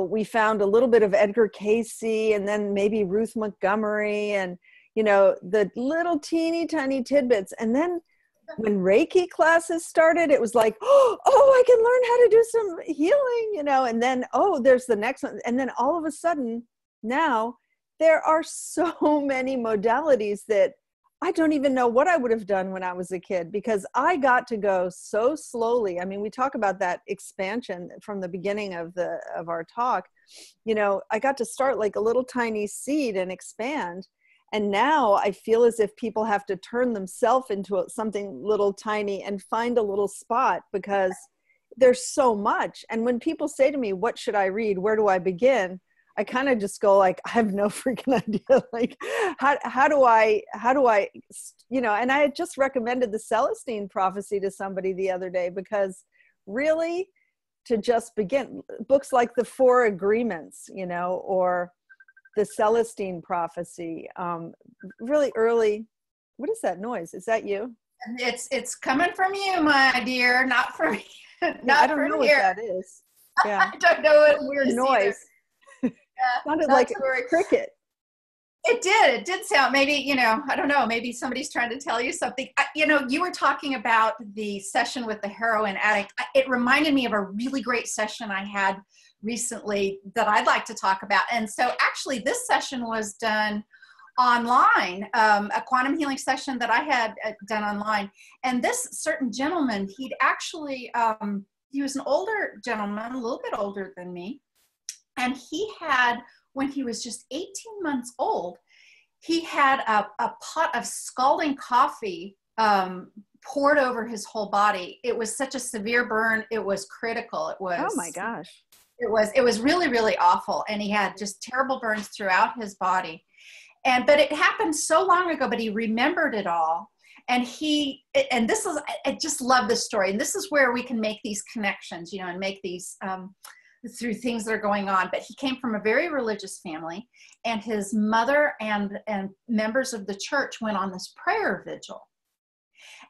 we found a little bit of Edgar Cayce, and then maybe Ruth Montgomery, and, the little teeny tiny tidbits. And then when Reiki classes started, it was like, oh, I can learn how to do some healing, and then, there's the next one. And then all of a sudden now there are so many modalities that I don't even know what I would have done when I was a kid, because I got to go so slowly. I mean, we talk about that expansion from the beginning of our talk. I got to start like a little tiny seed and expand. And now I feel as if people have to turn themselves into something little tiny and find a little spot, because there's so much. And when people say to me, what should I read? Where do I begin? I kind of just go like, I have no freaking idea. Like, how do I, you know, and I had just recommended the Celestine Prophecy to somebody the other day, because really to just begin, books like The Four Agreements, you know, or the Celestine Prophecy, really early. What is that noise? Is that you? It's coming from you, my dear, not from me. Yeah, I don't know what that is. Yeah. I don't know what weird noise. Yeah, sounded like a cricket. It did sound, maybe, you know, I don't know, maybe somebody's trying to tell you something. You know, you were talking about the session with the heroin addict. It reminded me of a really great session I had recently that I'd like to talk about. And so actually this session was done online, a quantum healing session that I had done online. And this certain gentleman, he'd actually, he was an older gentleman, a little bit older than me. And he had, when he was just 18 months old, he had a pot of scalding coffee poured over his whole body. It was such a severe burn. It was critical. It was, oh my gosh. It was really, really awful. And he had just terrible burns throughout his body. But it happened so long ago, but he remembered it all. And this is, I just love this story. And this is where we can make these connections, you know, and make these, through things that are going on. But he came from a very religious family, and his mother and members of the church went on this prayer vigil.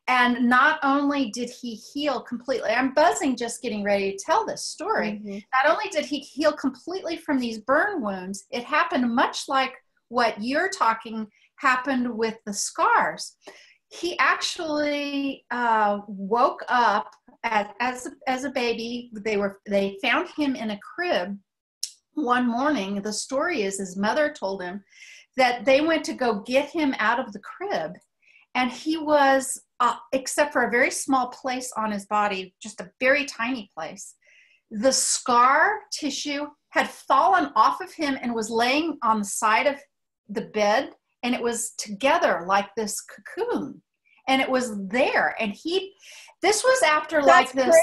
And not only did he heal completely, I'm buzzing just getting ready to tell this story. Mm-hmm. Not only did he heal completely from these burn wounds, it happened much like what you're talking happened with the scars. He actually woke up as a baby. They found him in a crib one morning. The story is his mother told him that they went to go get him out of the crib, and he was, except for a very small place on his body, just a very tiny place, the scar tissue had fallen off of him and was laying on the side of the bed, and it was together like this cocoon, and it was there. And this was after like this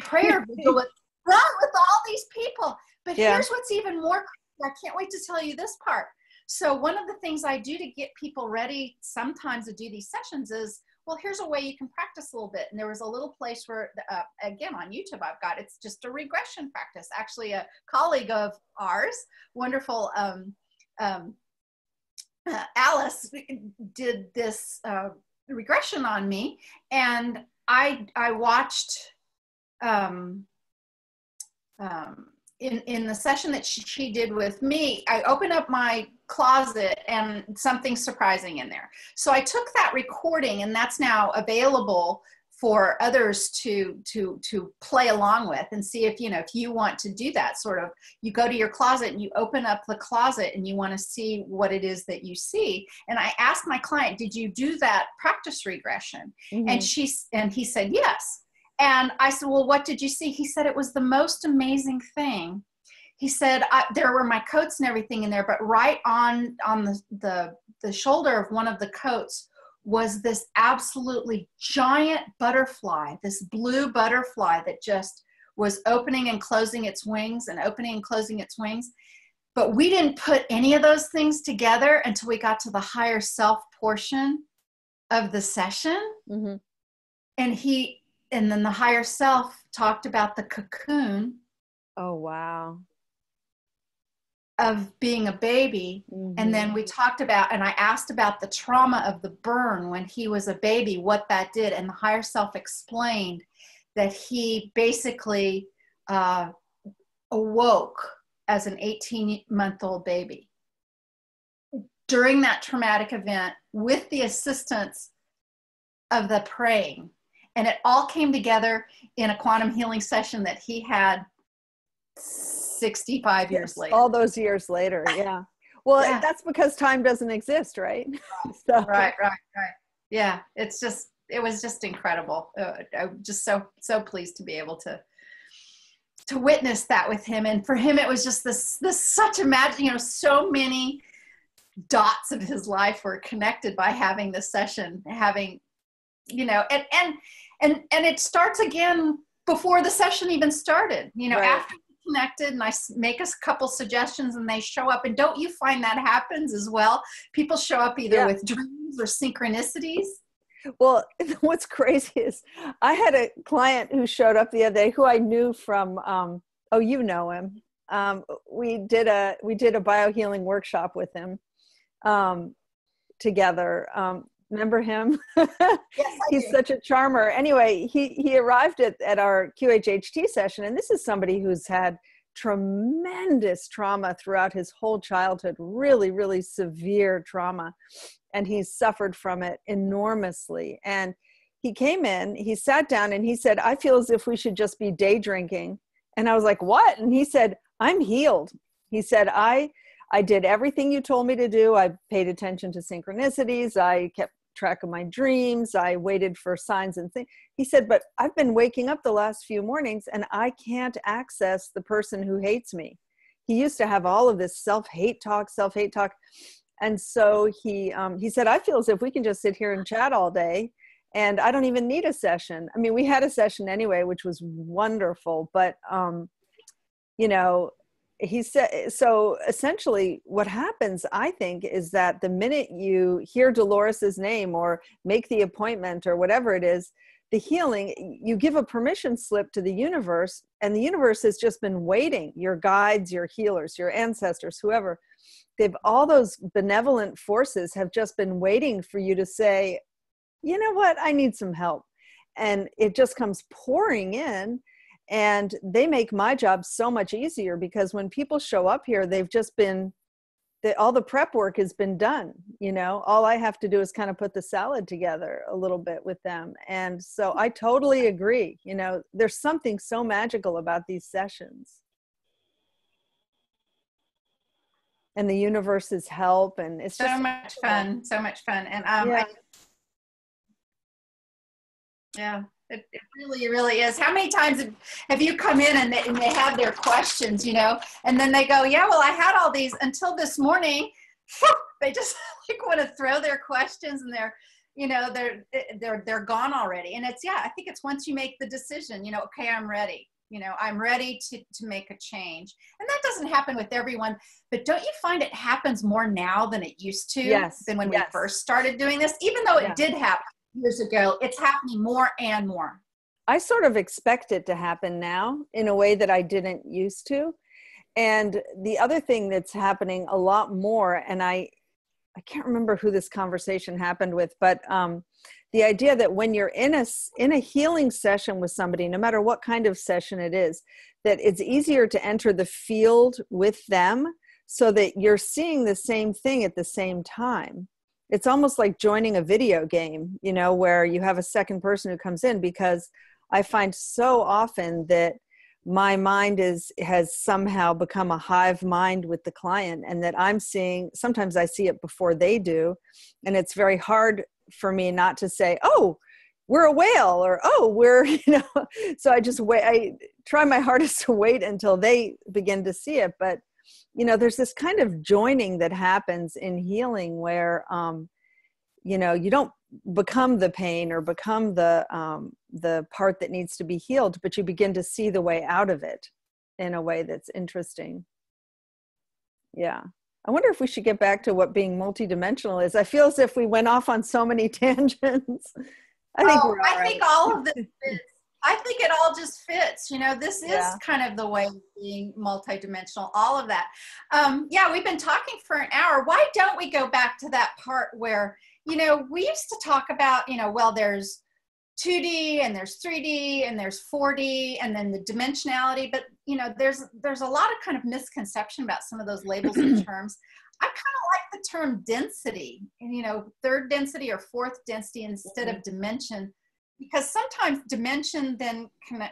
prayer vigil with all these people. But here's what's even more crazy. I can't wait to tell you this part. So one of the things I do to get people ready sometimes to do these sessions is, well, here's a way you can practice a little bit. And there was a little place where, again, on YouTube, it's just a regression practice. Actually, a colleague of ours, wonderful Alice, did this regression on me, and I watched in the session that she did with me. I opened up my closet and something surprising in there. So I took that recording, and that's now available for others to play along with and see if, you know, if you want to do that sort of, you go to your closet and you open up the closet and you want to see what it is that you see. And I asked my client, did you do that practice regression? Mm-hmm. And he said, yes. And I said, well, what did you see? He said, it was the most amazing thing. He said, there were my coats and everything in there, but right on the shoulder of one of the coats was this absolutely giant butterfly, this blue butterfly that just was opening and closing its wings and opening and closing its wings. But we didn't put any of those things together until we got to the higher self portion of the session. Mm-hmm. And then the higher self talked about the cocoon. Oh, wow. Of being a baby. Mm-hmm. And then we talked about, and I asked about the trauma of the burn when he was a baby, what that did. And the higher self explained that he basically awoke as an 18-month-old baby during that traumatic event with the assistance of the praying. And it all came together in a quantum healing session that he had 65 years later. All those years later, yeah. Well, that's because time doesn't exist, right? So. Right. Yeah, it was just incredible. I'm just so pleased to be able to witness that with him. And for him, it was just this such a magic, you know, so many dots of his life were connected by having this session, having, you know, and it starts again before the session even started, you know, right. After we connected and I make us a couple suggestions and they show up. And don't you find that happens as well? People show up either with dreams or synchronicities. Well, what's crazy is I had a client who showed up the other day who I knew from, oh, you know him. We did a biohealing workshop with him together. Remember him? Yes, He's such a charmer. Anyway, he arrived at our QHHT session, and this is somebody who's had tremendous trauma throughout his whole childhood, really, really severe trauma. And he's suffered from it enormously. And he came in, he sat down and he said, I feel as if we should just be day drinking. And I was like, what? And he said, I'm healed. He said, I did everything you told me to do. I paid attention to synchronicities. I kept track of my dreams. I waited for signs and things. He said, but I've been waking up the last few mornings and I can't access the person who hates me. He used to have all of this self-hate talk. And so he said, I feel as if we can just sit here and chat all day and I don't even need a session. I mean, we had a session anyway, which was wonderful, but, you know, he said, so essentially what happens, I think, is that the minute you hear Dolores's name or make the appointment or whatever it is, the healing, you give a permission slip to the universe, and the universe has just been waiting. Your guides, your healers, your ancestors, whoever, all those benevolent forces have just been waiting for you to say, you know what, I need some help. And it just comes pouring in. And they make my job so much easier because when people show up here, they've just been, all the prep work has been done. You know, all I have to do is kind of put the salad together a little bit with them. And so I totally agree. You know, there's something so magical about these sessions. And the universe's help. And it's just so much fun. And yeah. It really, really is. How many times have you come in and they have their questions, you know, and then they go, yeah, well, I had all these until this morning. They just like want to throw their questions and they're gone already. And it's, I think it's once you make the decision, you know, okay, I'm ready. You know, I'm ready to make a change. And that doesn't happen with everyone, but don't you find it happens more now than it used to than when we first started doing this, even though it did happen years ago, it's happening more and more. I sort of expect it to happen now in a way that I didn't used to. And the other thing that's happening a lot more, and I can't remember who this conversation happened with, but the idea that when you're in a healing session with somebody, no matter what kind of session it is, that it's easier to enter the field with them so that you're seeing the same thing at the same time. It's almost like joining a video game, you know, where you have a second person who comes in, because I find so often that my mind has somehow become a hive mind with the client, and that I'm seeing, sometimes I see it before they do. And it's very hard for me not to say, oh, we're a whale, or, oh, we're, you know, so I just wait. I try my hardest to wait until they begin to see it. But, you know, there's this kind of joining that happens in healing where, you know, you don't become the pain or become the part that needs to be healed, but you begin to see the way out of it in a way that's interesting. Yeah. I wonder if we should get back to what being multidimensional is. I feel as if we went off on so many tangents. I think all of this fits. I think it all just fits. You know, this is kind of the way of being multidimensional, all of that. We've been talking for an hour. Why don't we go back to that part where, you know, we used to talk about, you know, well, there's 2D and there's 3D and there's 4D and then the dimensionality. But, you know, there's a lot of kind of misconception about some of those labels and terms. I kind of like the term density, you know, third density or fourth density instead of dimension, because sometimes dimension then,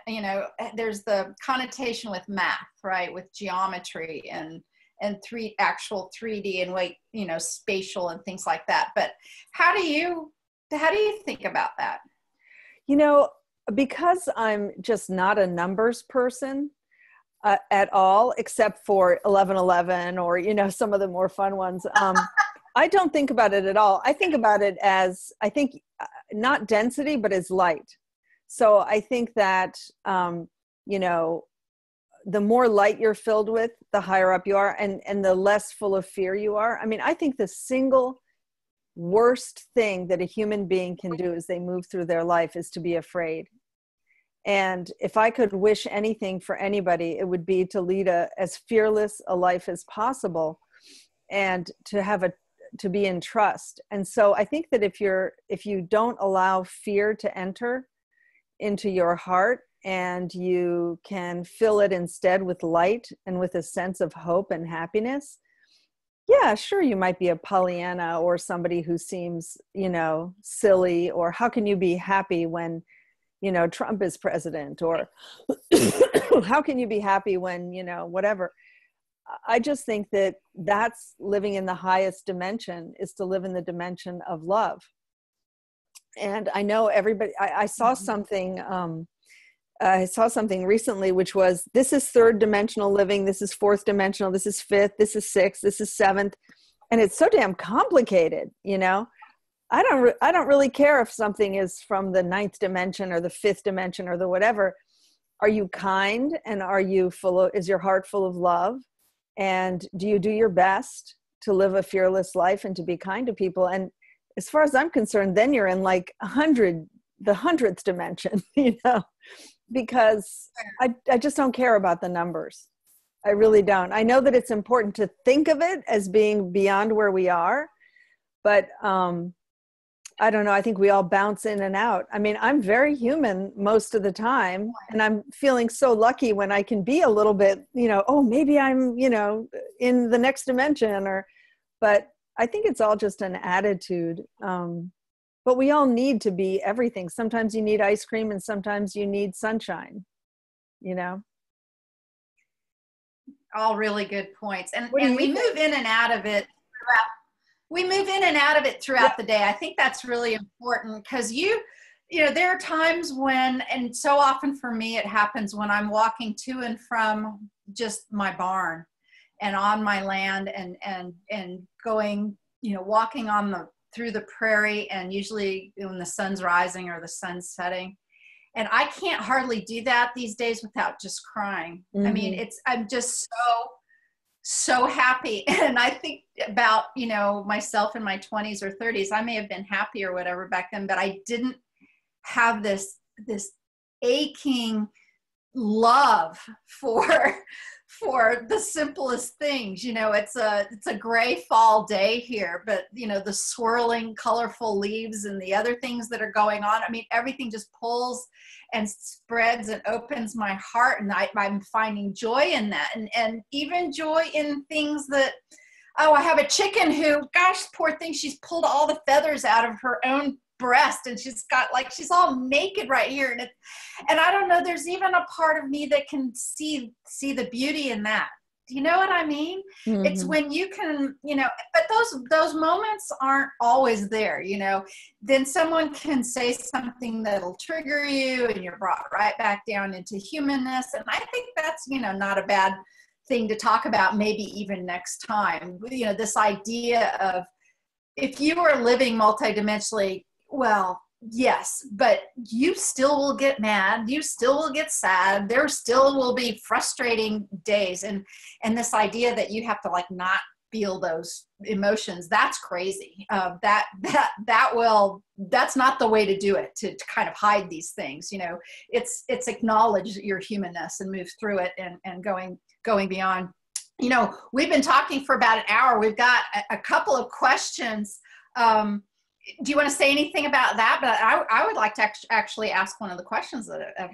you know, there's the connotation with math, right? With geometry and actual 3D and like, you know, spatial and things like that. But how do you think about that? You know, because I'm just not a numbers person at all, except for 1111 or, you know, some of the more fun ones. I don't think about it at all. I think about it as, I think not density, but as light. So I think that, you know, the more light you're filled with, the higher up you are, and the less full of fear you are. I mean, I think the single worst thing that a human being can do as they move through their life is to be afraid. And if I could wish anything for anybody, it would be to lead as fearless a life as possible, and to be in trust. And so I think that if you don't allow fear to enter into your heart, and you can fill it instead with light and with a sense of hope and happiness, yeah, sure, you might be a Pollyanna or somebody who seems, you know, silly, or how can you be happy when, you know, Trump is president, or how can you be happy when, you know, whatever. I just think that that's living in the highest dimension, is to live in the dimension of love. And I know everybody, I saw something, I saw something recently, which was, this is third dimensional living, this is fourth dimensional, this is fifth, this is sixth, this is seventh. And it's so damn complicated, you know. I don't really care if something is from the ninth dimension or the fifth dimension or the whatever. Are you kind? And is your heart full of love? And do you do your best to live a fearless life and to be kind to people? And as far as I'm concerned, then you're in like the 100th dimension, you know, because I just don't care about the numbers. I really don't. I know that it's important to think of it as being beyond where we are, but I don't know. I think we all bounce in and out. I mean, I'm very human most of the time, and I'm feeling so lucky when I can be a little bit, you know, oh, maybe I'm, you know, in the next dimension, but I think it's all just an attitude. But we all need to be everything. Sometimes you need ice cream and sometimes you need sunshine, you know? All really good points. And we move in and out of it throughout the day. I think that's really important, because you know, there are times when, and so often for me, it happens when I'm walking to and from just my barn and on my land, and going, you know, walking through the prairie, and usually when the sun's rising or the sun's setting. And I can't hardly do that these days without just crying. Mm-hmm. I mean, I'm just so happy. And I think about, you know, myself in my 20s or 30s, I may have been happy or whatever back then, but I didn't have this aching love for the simplest things. You know, it's a gray fall day here, but you know, the swirling colorful leaves and the other things that are going on, I mean, everything just pulls and spreads and opens my heart, and I'm finding joy in that, and even joy in things that, oh, I have a chicken who, gosh, poor thing, she's pulled all the feathers out of her own breast, and she's all naked right here, and I don't know, there's even a part of me that can see the beauty in that. Do you know what I mean? Mm-hmm. It's when you can, you know, but those moments aren't always there, you know. Then someone can say something that'll trigger you, and you're brought right back down into humanness, and I think that's, you know, not a bad thing to talk about, maybe even next time. You know, this idea of, if you are living multidimensionally, well, yes, but you still will get mad. You still will get sad. There still will be frustrating days. And this idea that you have to like not feel those emotions, that's crazy. That's not the way to do it, to kind of hide these things. You know, it's acknowledge your humanness and move through it, and going beyond. You know, we've been talking for about an hour. We've got a couple of questions. Do you want to say anything about that? But I would like to actually ask one of the questions that have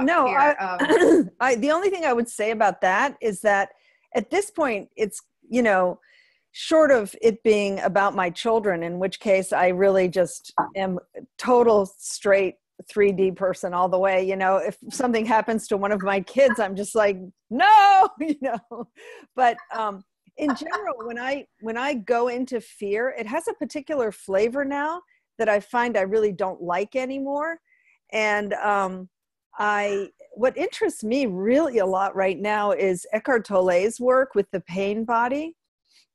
no, the only thing I would say about that is that at this point, it's, you know, short of it being about my children, in which case I really just am total straight 3D person all the way. You know, if something happens to one of my kids, I'm just like, no, you know, but, in general, when I go into fear, it has a particular flavor now that I find I really don't like anymore. And what interests me really a lot right now is Eckhart Tolle's work with the pain body.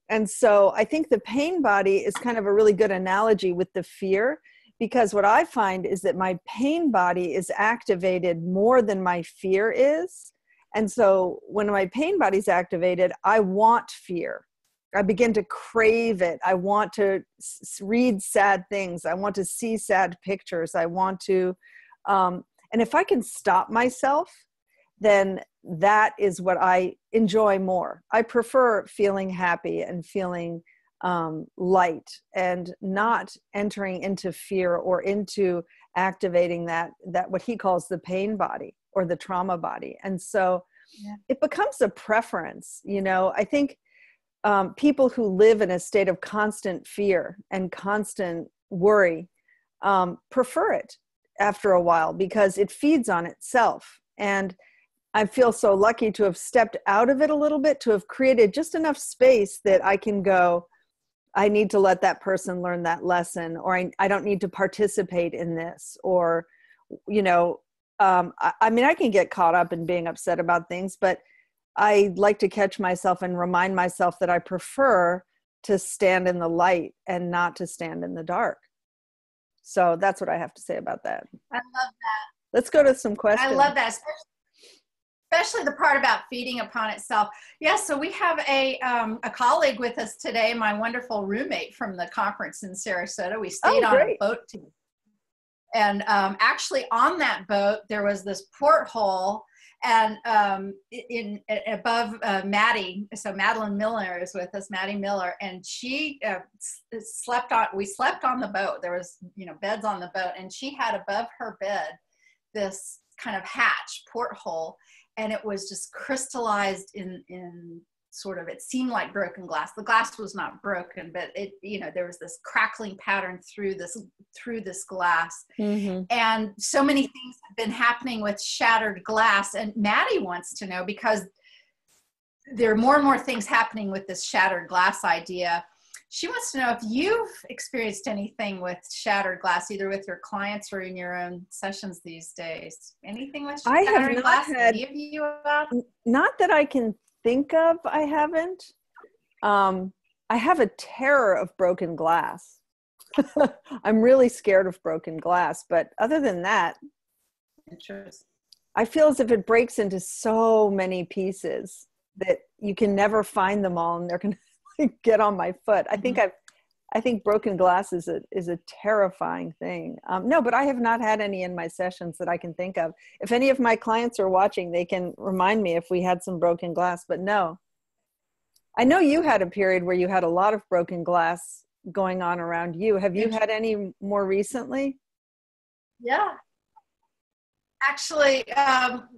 And so I think the pain body is kind of a really good analogy with the fear, because what I find is that my pain body is activated more than my fear is. And so when my pain body is activated, I want fear. I begin to crave it. I want to read sad things. I want to see sad pictures. I want to, and if I can stop myself, then that is what I enjoy more. I prefer feeling happy and feeling light, and not entering into fear or into activating that what he calls the pain body or the trauma body. And so it becomes a preference. I think people who live in a state of constant fear and constant worry prefer it after a while, because it feeds on itself. And I feel so lucky to have stepped out of it a little bit, to have created just enough space that I can go, I need to let that person learn that lesson, or I don't need to participate in this, or, I mean, I can get caught up in being upset about things, but I like to catch myself and remind myself that I prefer to stand in the light and not to stand in the dark. So that's what I have to say about that. I love that. Let's go to some questions. I love that, especially the part about feeding upon itself. Yeah, so we have a colleague with us today, my wonderful roommate from the conference in Sarasota. We stayed on a boat together. And actually on that boat, there was this porthole, and above Maddie, so Madeline Miller is with us, Maddie Miller, and she we slept on the boat. There was, beds on the boat, and she had above her bed this kind of hatch, porthole, and it was just crystallized in sort of, it seemed like broken glass. The glass was not broken, but it, there was this crackling pattern through this glass. Mm-hmm. And so many things have been happening with shattered glass. And Maddie wants to know, because there are more and more things happening with this shattered glass idea. She wants to know if you've experienced anything with shattered glass, either with your clients or in your own sessions these days. Anything with shattered glass? Not that I can think of. I haven't. I have a terror of broken glass. I'm really scared of broken glass, but other than that, I feel as if it breaks into so many pieces that you can never find them all, and they're going to get on my foot. I think broken glass is a terrifying thing. No, but I have not had any in my sessions that I can think of. If any of my clients are watching, they can remind me if we had some broken glass, but no. I know you had a period where you had a lot of broken glass going on around you. Have you had any more recently? Yeah. Actually,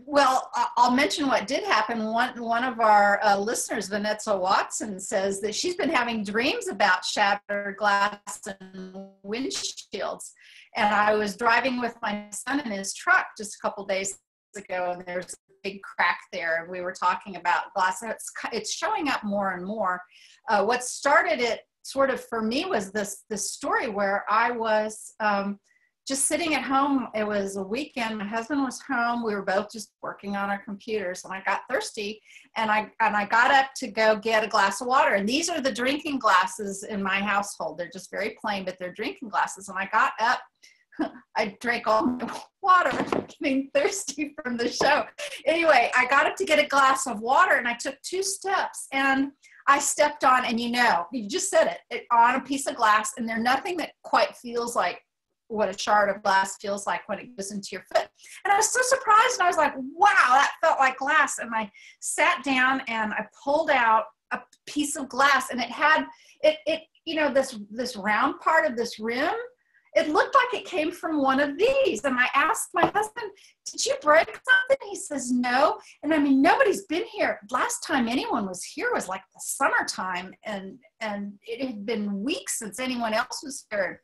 well, I'll mention what did happen. One of our listeners, Vanessa Watson, says that she's been having dreams about shattered glass and windshields. And I was driving with my son in his truck just a couple days ago, and there's a big crack there. And we were talking about glass. It's showing up more and more. What started it sort of for me was this story where I was just sitting at home. It was a weekend. My husband was home. We were both just working on our computers, and I got thirsty, and I got up to go get a glass of water. And these are the drinking glasses in my household. They're just very plain, but they're drinking glasses. And I got up, I drank all my water, getting thirsty from the show. Anyway, I got up to get a glass of water, and I took 2 steps, and I stepped on, and you just said it, on a piece of glass, and there's nothing that quite feels like what a shard of glass feels like when it goes into your foot. And I was so surprised, and I was like, wow, that felt like glass. And I sat down and I pulled out a piece of glass, and it had this round part of this rim. It looked like it came from one of these. And I asked my husband, did you break something? He says, no. And I mean, nobody's been here. Last time anyone was here was like the summertime, and it had been weeks since anyone else was here.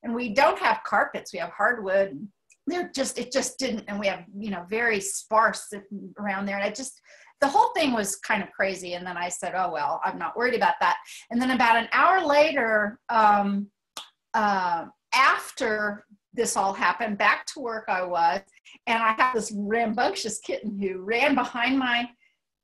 And we don't have carpets. We have hardwood. And it just didn't. And we have, very sparse around there. And the whole thing was kind of crazy. And then I said, oh, well, I'm not worried about that. And then about an hour later, after this all happened, back to work I was, and I had this rambunctious kitten who ran behind my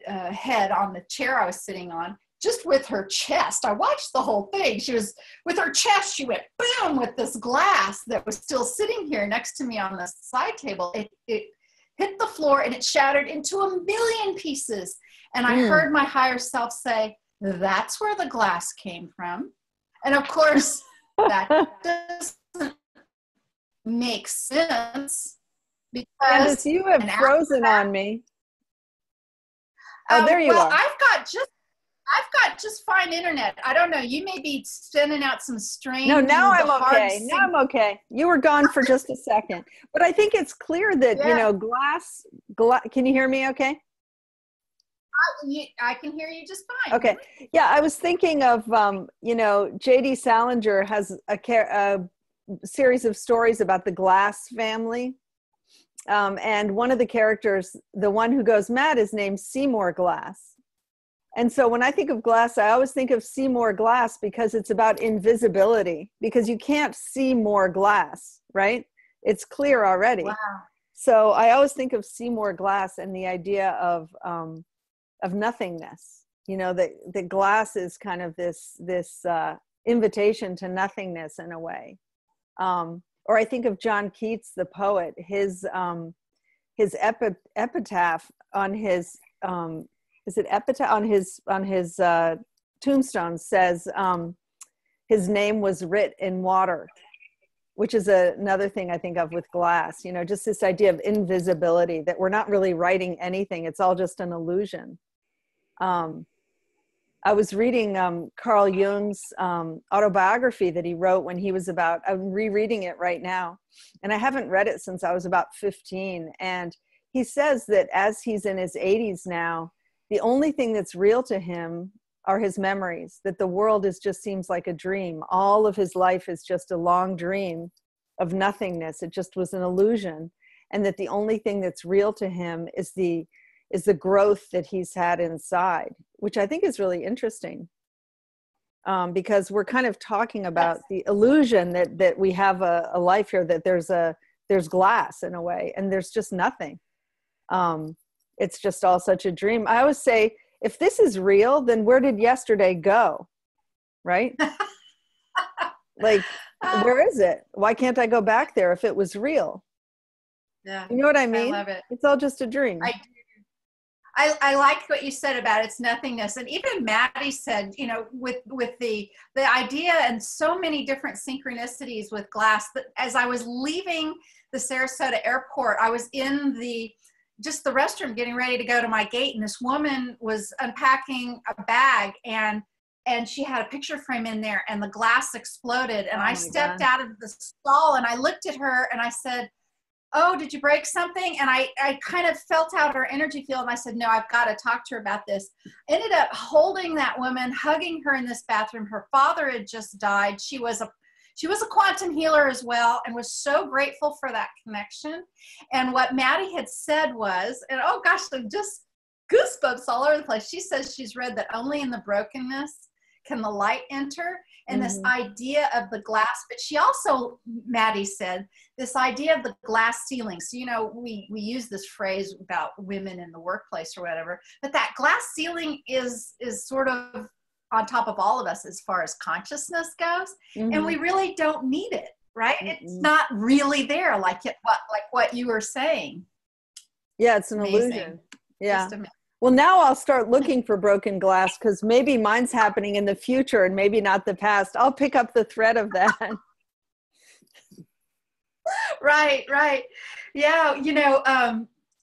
head on the chair I was sitting on, just with her chest. I watched the whole thing. She was with her chest. She went boom with this glass that was still sitting here next to me on the side table. It hit the floor and it shattered into a million pieces. And I heard my higher self say, that's where the glass came from. And of course, that doesn't make sense because Candace, you have frozen on me. Oh, there you are. I've got just fine internet. I don't know. You may be sending out some strange. No, now I'm okay. Now I'm okay. You were gone for just a second, but I think it's clear that glass. Can you hear me? Okay. I can hear you just fine. Okay. Yeah, I was thinking of J.D. Salinger has a series of stories about the Glass family. And one of the characters, the one who goes mad, is named Seymour Glass. And so when I think of glass, I always think of Seymour Glass because it's about invisibility, because you can't see more glass, right? It's clear already. Wow. So I always think of Seymour Glass and the idea of nothingness. That glass is kind of this invitation to nothingness in a way. Or I think of John Keats, the poet, his epitaph on his on his tombstone says his name was writ in water, which is another thing I think of with glass. Just this idea of invisibility, that we're not really writing anything; it's all just an illusion. I was reading Carl Jung's autobiography that he wrote when he was I'm rereading it right now. And I haven't read it since I was about 15. And he says that as he's in his 80s now, the only thing that's real to him are his memories, that the world just seems like a dream. All of his life is just a long dream of nothingness. It just was an illusion. And that the only thing that's real to him is the growth that he's had inside, which I think is really interesting, because we're kind of talking about the illusion that we have a life here, that there's glass in a way, and there's just nothing. It's just all such a dream. I always say, if this is real, then where did yesterday go? Right? Like, where is it? Why can't I go back there if it was real? Yeah. You know what I mean? I love it. It's all just a dream. I like what you said about it's nothingness. And even Maddie said, with the idea and so many different synchronicities with glass, that as I was leaving the Sarasota airport, I was in the restroom getting ready to go to my gate. And this woman was unpacking a bag and she had a picture frame in there and the glass exploded. And I stepped out of the stall and I looked at her and I said, oh, did you break something? And I kind of felt out her energy field. And I said, no, I've got to talk to her about this. Ended up holding that woman, hugging her in this bathroom. Her father had just died. She was a quantum healer as well, and was so grateful for that connection. And what Maddie had said was, and oh gosh, just goosebumps all over the place. She says she's read that only in the brokenness can the light enter. And this idea of the glass, but she also, Maddie said, this idea of the glass ceiling. So, we use this phrase about women in the workplace or whatever, but that glass ceiling is sort of on top of all of us as far as consciousness goes. And we really don't need it, right? It's not really there like what you were saying. Yeah, it's an illusion. Yeah. Well, now I'll start looking for broken glass, because maybe mine's happening in the future and maybe not the past. I'll pick up the thread of that. Right. Yeah.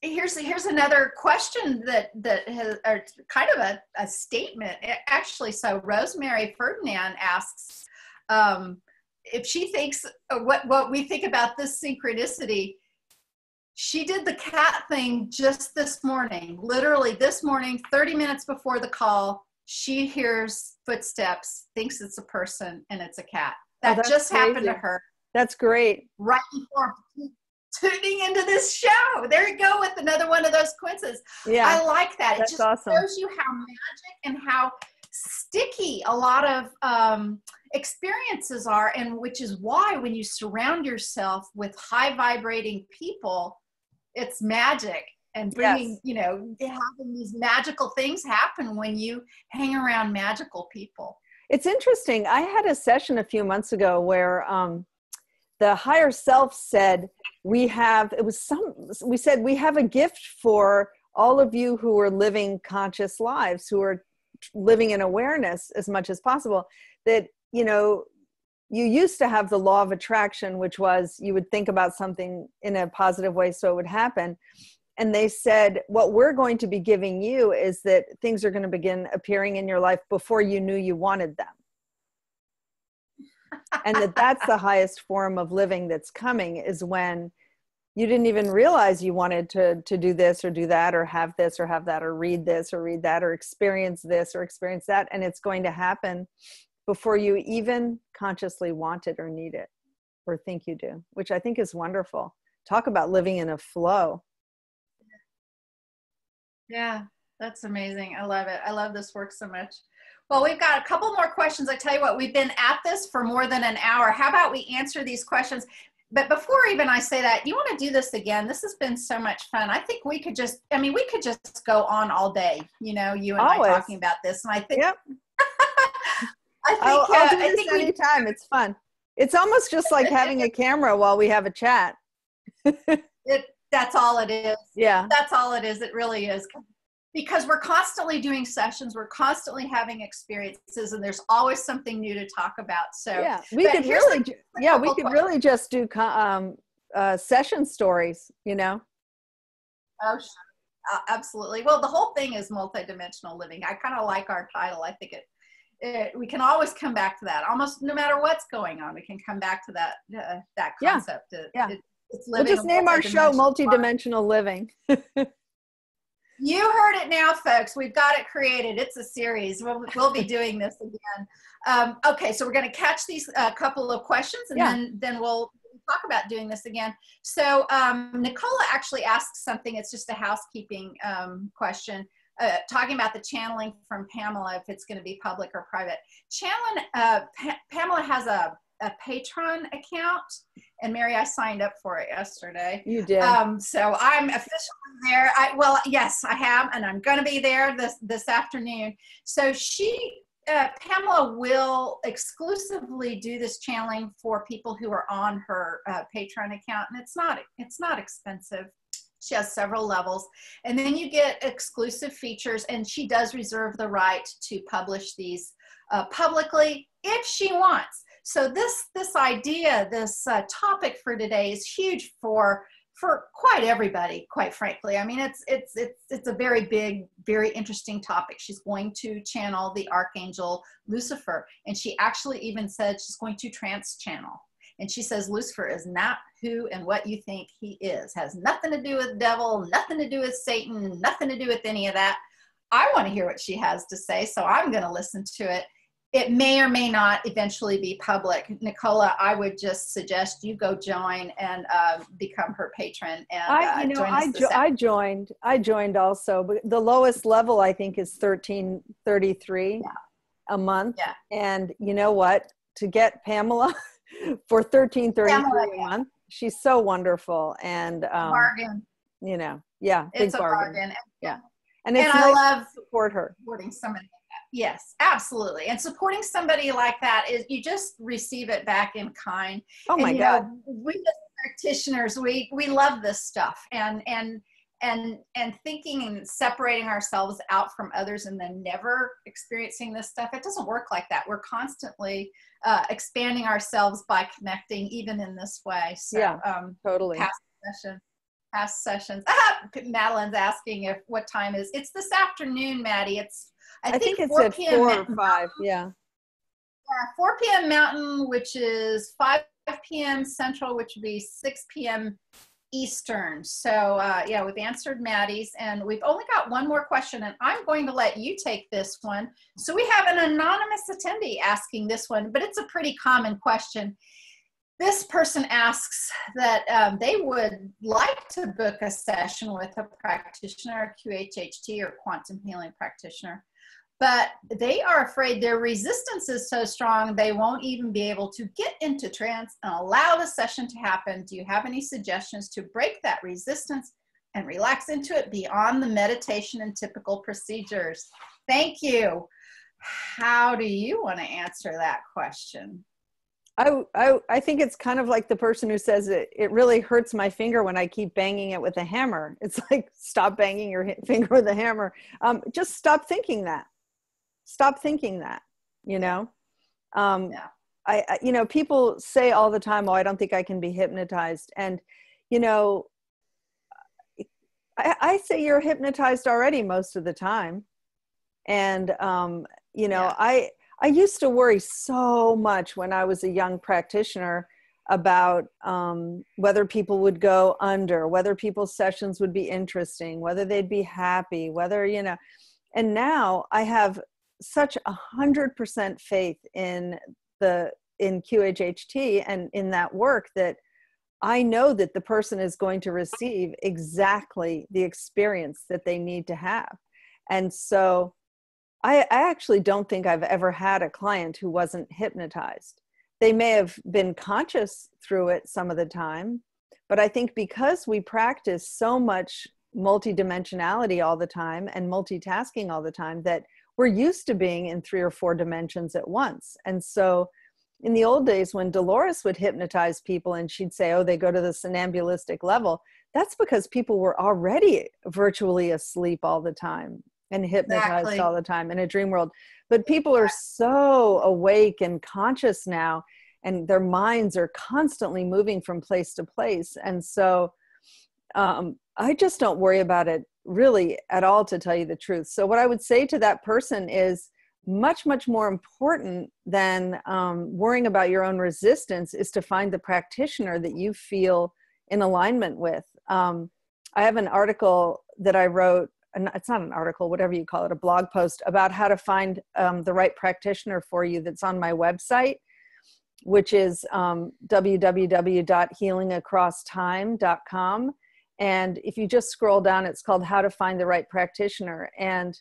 Here's another question that has, or kind of a statement actually. So Rosemary Ferdinand asks if she thinks what we think about this synchronicity. She did the cat thing just this morning, literally this morning, 30 minutes before the call. She hears footsteps, thinks it's a person, and it's a cat. That just happened to her. That's great. Right before tuning into this show. There you go, with another one of those coincidences. Yeah, I like that. It just awesome. Shows you how magic and how sticky a lot of experiences are, and which is why when you surround yourself with high vibrating people, it's magic. and bringing, you know, having these magical things happen when you hang around magical people. It's interesting. I had a session a few months ago where the higher self said, we have a gift for all of you who are living conscious lives, who are living in awareness as much as possible, that, you know, you used to have the law of attraction, which was you would think about something in a positive way so it would happen. And they said, what we're going to be giving you is that things are going to begin appearing in your life before you knew you wanted them. And that's the highest form of living that's coming, is when you didn't even realize you wanted to do this or do that, or have this or have that, or read this or read that, or experience this or experience that. And it's going to happen before you even consciously want it or need it or think you do, which I think is wonderful. Talk about living in a flow. Yeah, that's amazing. I love it. I love this work so much. Well, we've got a couple more questions. I tell you what, we've been at this for more than an hour. How about we answer these questions? But before even I say that, you want to do this again? This has been so much fun. I think we could just, I mean, we could just go on all day, you know, you and I talking about this. And I think, yep. I'll do this anytime. It's fun. It's almost just like having a camera while we have a chat. That's all it is. Yeah. That's all it is. It really is. Because we're constantly doing sessions, we're constantly having experiences, and there's always something new to talk about. So yeah, we could really just do session stories, you know. Oh, sure. Absolutely. Well, the whole thing is multidimensional living. I kind of like our title. I think we can always come back to that. Almost no matter what's going on, we can come back to that concept. Yeah. It's living. We'll just name our show Multidimensional Living. You heard it now, folks. We've got it created. It's a series. We'll be doing this again. Okay, so we're going to catch these couple of questions, and then we'll talk about doing this again. So Nicola actually asked something. It's just a housekeeping question, talking about the channeling from Pamela, if it's going to be public or private. Pamela has a Patreon account, and Mary, I signed up for it yesterday. You did. So I'm officially there. Yes, I have, and I'm going to be there this afternoon. So Pamela will exclusively do this channeling for people who are on her Patreon account, and it's not expensive. She has several levels, and then you get exclusive features, and she does reserve the right to publish these publicly if she wants. So this idea, this topic for today is huge for quite everybody, quite frankly. I mean, it's a very big, very interesting topic. She's going to channel the Archangel Lucifer, and she actually even said she's going to trance channel. And she says Lucifer is not who and what you think he is. Has nothing to do with the devil, nothing to do with Satan, nothing to do with any of that. I want to hear what she has to say, so I'm going to listen to it. It may or may not eventually be public. Nicola, I would just suggest you go join and become her patron. And I joined also, but the lowest level I think is $13.33 a month. Yeah. And you know what? To get Pamela for $13.33 a month, she's so wonderful and bargain. You know, yeah, it's a bargain. Yeah, and it's I love support her. Supporting somebody. Yes, absolutely. And supporting somebody like that is you just receive it back in kind. Oh my God. We as practitioners, we love this stuff and thinking and separating ourselves out from others and then never experiencing this stuff. It doesn't work like that. We're constantly expanding ourselves by connecting even in this way. So yeah, totally. Past sessions. Madeline's asking what time is. It's this afternoon, Maddie. I think it's at 4 or 5, yeah. 4 p.m. Mountain, which is 5 p.m. Central, which would be 6 p.m. Eastern. So we've answered Maddie's, and we've only got one more question, and I'm going to let you take this one. So we have an anonymous attendee asking this one, but it's a pretty common question. This person asks that they would like to book a session with a practitioner, QHHT or quantum healing practitioner, but they are afraid their resistance is so strong they won't even be able to get into trance and allow the session to happen. Do you have any suggestions to break that resistance and relax into it beyond the meditation and typical procedures. Thank you. How do you want to answer that question? I think it's kind of like the person who says it really hurts my finger when I keep banging it with a hammer. It's like, stop banging your finger with a hammer. Just stop thinking that. Stop thinking that, you know? People say all the time, oh, I don't think I can be hypnotized. And, you know, I say you're hypnotized already most of the time. And, I used to worry so much when I was a young practitioner about whether people would go under, whether people's sessions would be interesting, whether they'd be happy, whether, and now I have such 100% faith in QHHT and in that work that I know that the person is going to receive exactly the experience that they need to have. And so I actually don't think I've ever had a client who wasn't hypnotized. They may have been conscious through it some of the time, but I think because we practice so much multidimensionality all the time and multitasking all the time, that we're used to being in 3 or 4 dimensions at once. And so in the old days when Dolores would hypnotize people and she'd say, oh, they go to the somnambulistic level, that's because people were already virtually asleep all the time and hypnotized all the time in a dream world. But people are so awake and conscious now, and their minds are constantly moving from place to place. And so I just don't worry about it really at all, to tell you the truth. So what I would say to that person is much, much more important than worrying about your own resistance is to find the practitioner that you feel in alignment with. I have an article that I wrote, it's not an article, whatever you call it, a blog post about how to find the right practitioner for you, that's on my website, which is www.healingacrosstime.com. And if you just scroll down, it's called How to Find the Right Practitioner. And,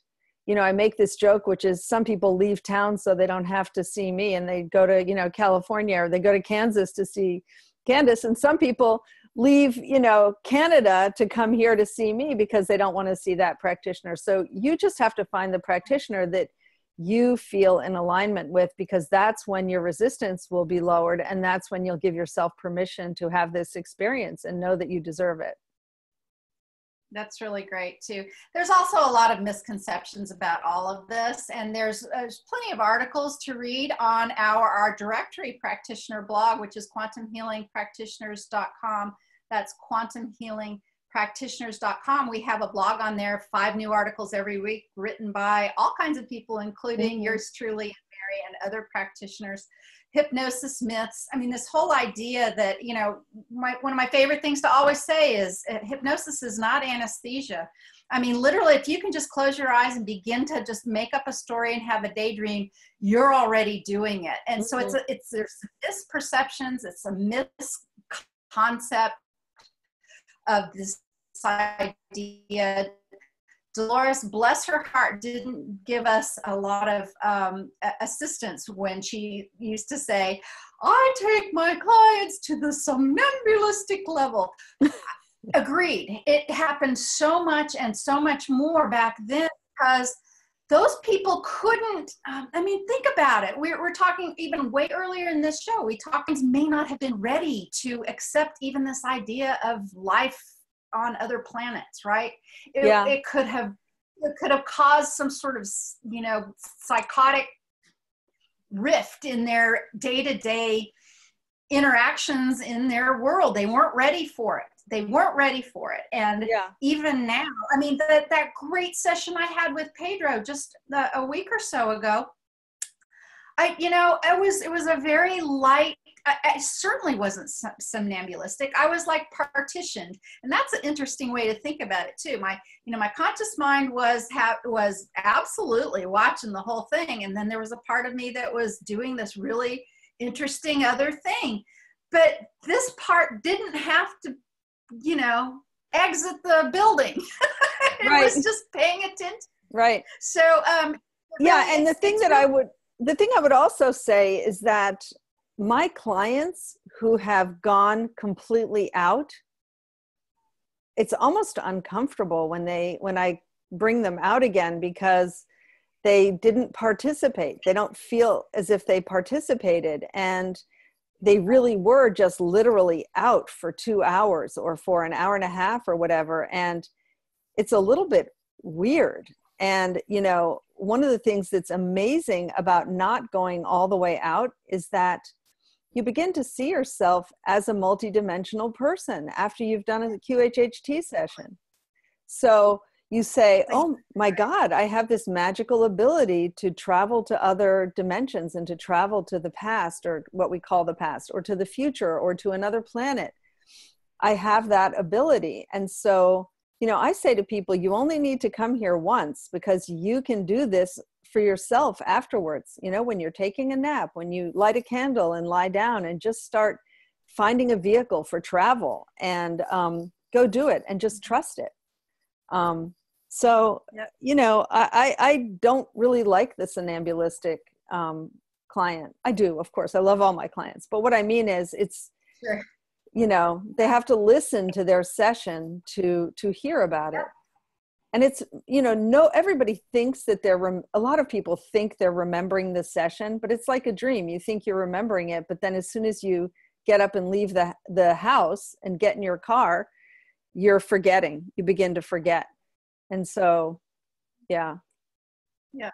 I make this joke, which is some people leave town so they don't have to see me, and they go to, California, or they go to Kansas to see Candace. And some people leave, Canada to come here to see me because they don't want to see that practitioner. So you just have to find the practitioner that you feel in alignment with, because that's when your resistance will be lowered. And that's when you'll give yourself permission to have this experience and know that you deserve it. That's really great too. There's also a lot of misconceptions about all of this, and there's plenty of articles to read on our directory practitioner blog, which is quantumhealingpractitioners.com. That's quantumhealingpractitioners.com. We have a blog on there, 5 new articles every week written by all kinds of people, including yours truly and Mary and other practitioners. Hypnosis myths. I mean, this whole idea that, one of my favorite things to always say is hypnosis is not anesthesia. I mean, literally, if you can just close your eyes and begin to just make up a story and have a daydream, you're already doing it. And so there's misperceptions, it's a misconcept of this idea. Dolores, bless her heart, didn't give us a lot of assistance when she used to say, I take my clients to the somnambulistic level. Agreed. It happened so much and so much more back then, because those people couldn't, think about it. We're talking even way earlier in this show. We talked, may not have been ready to accept even this idea of life on other planets, right? It could have caused some sort of, psychotic rift in their day-to-day interactions in their world. They weren't ready for it. And even now, that great session I had with Pedro just a week or so ago, it was a very light, I certainly wasn't somnambulistic. I was like partitioned. And that's an interesting way to think about it too. My conscious mind was absolutely watching the whole thing. And then there was a part of me that was doing this really interesting other thing. But this part didn't have to, exit the building. It was just paying attention. Right. So, and the thing I would also say is that my clients who have gone completely out, it's almost uncomfortable when I bring them out again, because they didn't participate. They don't feel as if they participated, and they really were just literally out for 2 hours or for an hour and a half or whatever. And it's a little bit weird. And, you know, one of the things that's amazing about not going all the way out is that you begin to see yourself as a multidimensional person after you've done a QHHT session. So you say, oh my God, I have this magical ability to travel to other dimensions and to travel to the past, or what we call the past, or to the future, or to another planet. I have that ability. And so, you know, I say to people, you only need to come here once, because you can do this for yourself afterwards. You know, when you're taking a nap, when you light a candle and lie down and just start finding a vehicle for travel, and go do it and just trust it. So, you know, I don't really like the somnambulistic client. I do, of course. I love all my clients. But what I mean is, it's, Sure. you know, they have to listen to their session to hear about it. And it's, you know, everybody thinks that a lot of people think they're remembering the session, but it's like a dream. You think you're remembering it, but then as soon as you get up and leave the house and get in your car, you're forgetting. You begin to forget. And so, yeah. Yeah.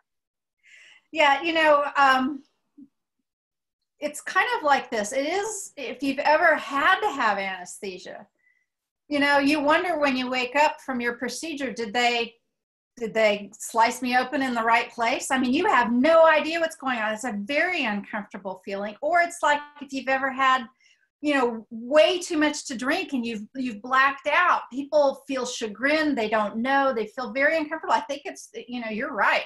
Yeah. You know, it's kind of like this. It is, if you've ever had to have anesthesia, you know, you wonder when you wake up from your procedure, did they slice me open in the right place? I mean, you have no idea what's going on. It's a very uncomfortable feeling. Or it's like if you've ever had, you know, way too much to drink and you've blacked out. People feel chagrined. They don't know. They feel very uncomfortable. I think it's, you know, you're right.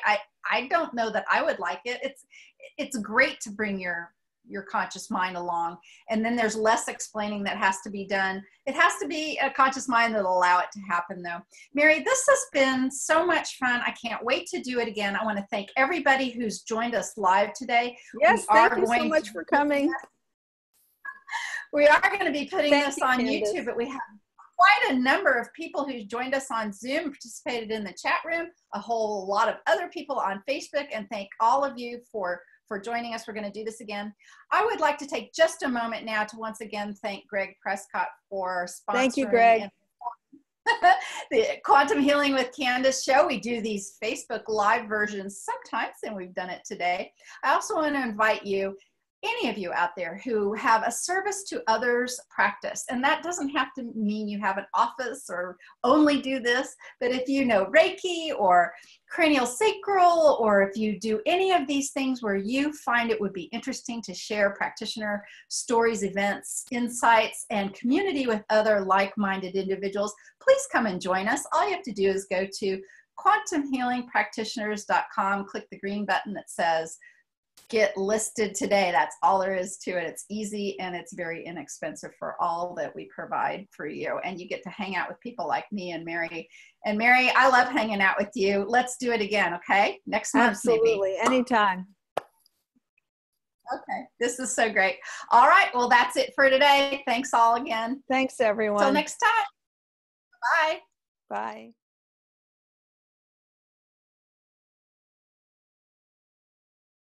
I don't know that I would like it. It's great to bring your conscious mind along. And then there's less explaining that has to be done. It has to be a conscious mind that'll allow it to happen, though. Mary, this has been so much fun. I can't wait to do it again. I want to thank everybody who's joined us live today. Yes, thank you so much for coming. We are going to be putting this on Candace. YouTube, but we have quite a number of people who joined us on Zoom, participated in the chat room, a whole lot of other people on Facebook, and thank all of you for joining us. We're going to do this again. I would like to take just a moment now to once again thank Greg Prescott for sponsoring. Thank you, Greg. The Quantum Healing with Candace show. We do these Facebook Live versions sometimes, and we've done it today. I also want to invite you, any of you out there who have a service to others practice, and that doesn't have to mean you have an office or only do this, but if you know Reiki or cranial sacral, or if you do any of these things where you find it would be interesting to share practitioner stories, events, insights, and community with other like-minded individuals, please come and join us. All you have to do is go to quantumhealingpractitioners.com, click the green button that says get listed today. That's all there is to it. It's easy and it's very inexpensive for all that we provide for you. And you get to hang out with people like me and Mary. And Mary, I love hanging out with you. Let's do it again, okay? Next month, absolutely, maybe. Anytime. Okay, this is so great. All right, well, that's it for today. Thanks all again. Thanks, everyone. Till next time. Bye. Bye.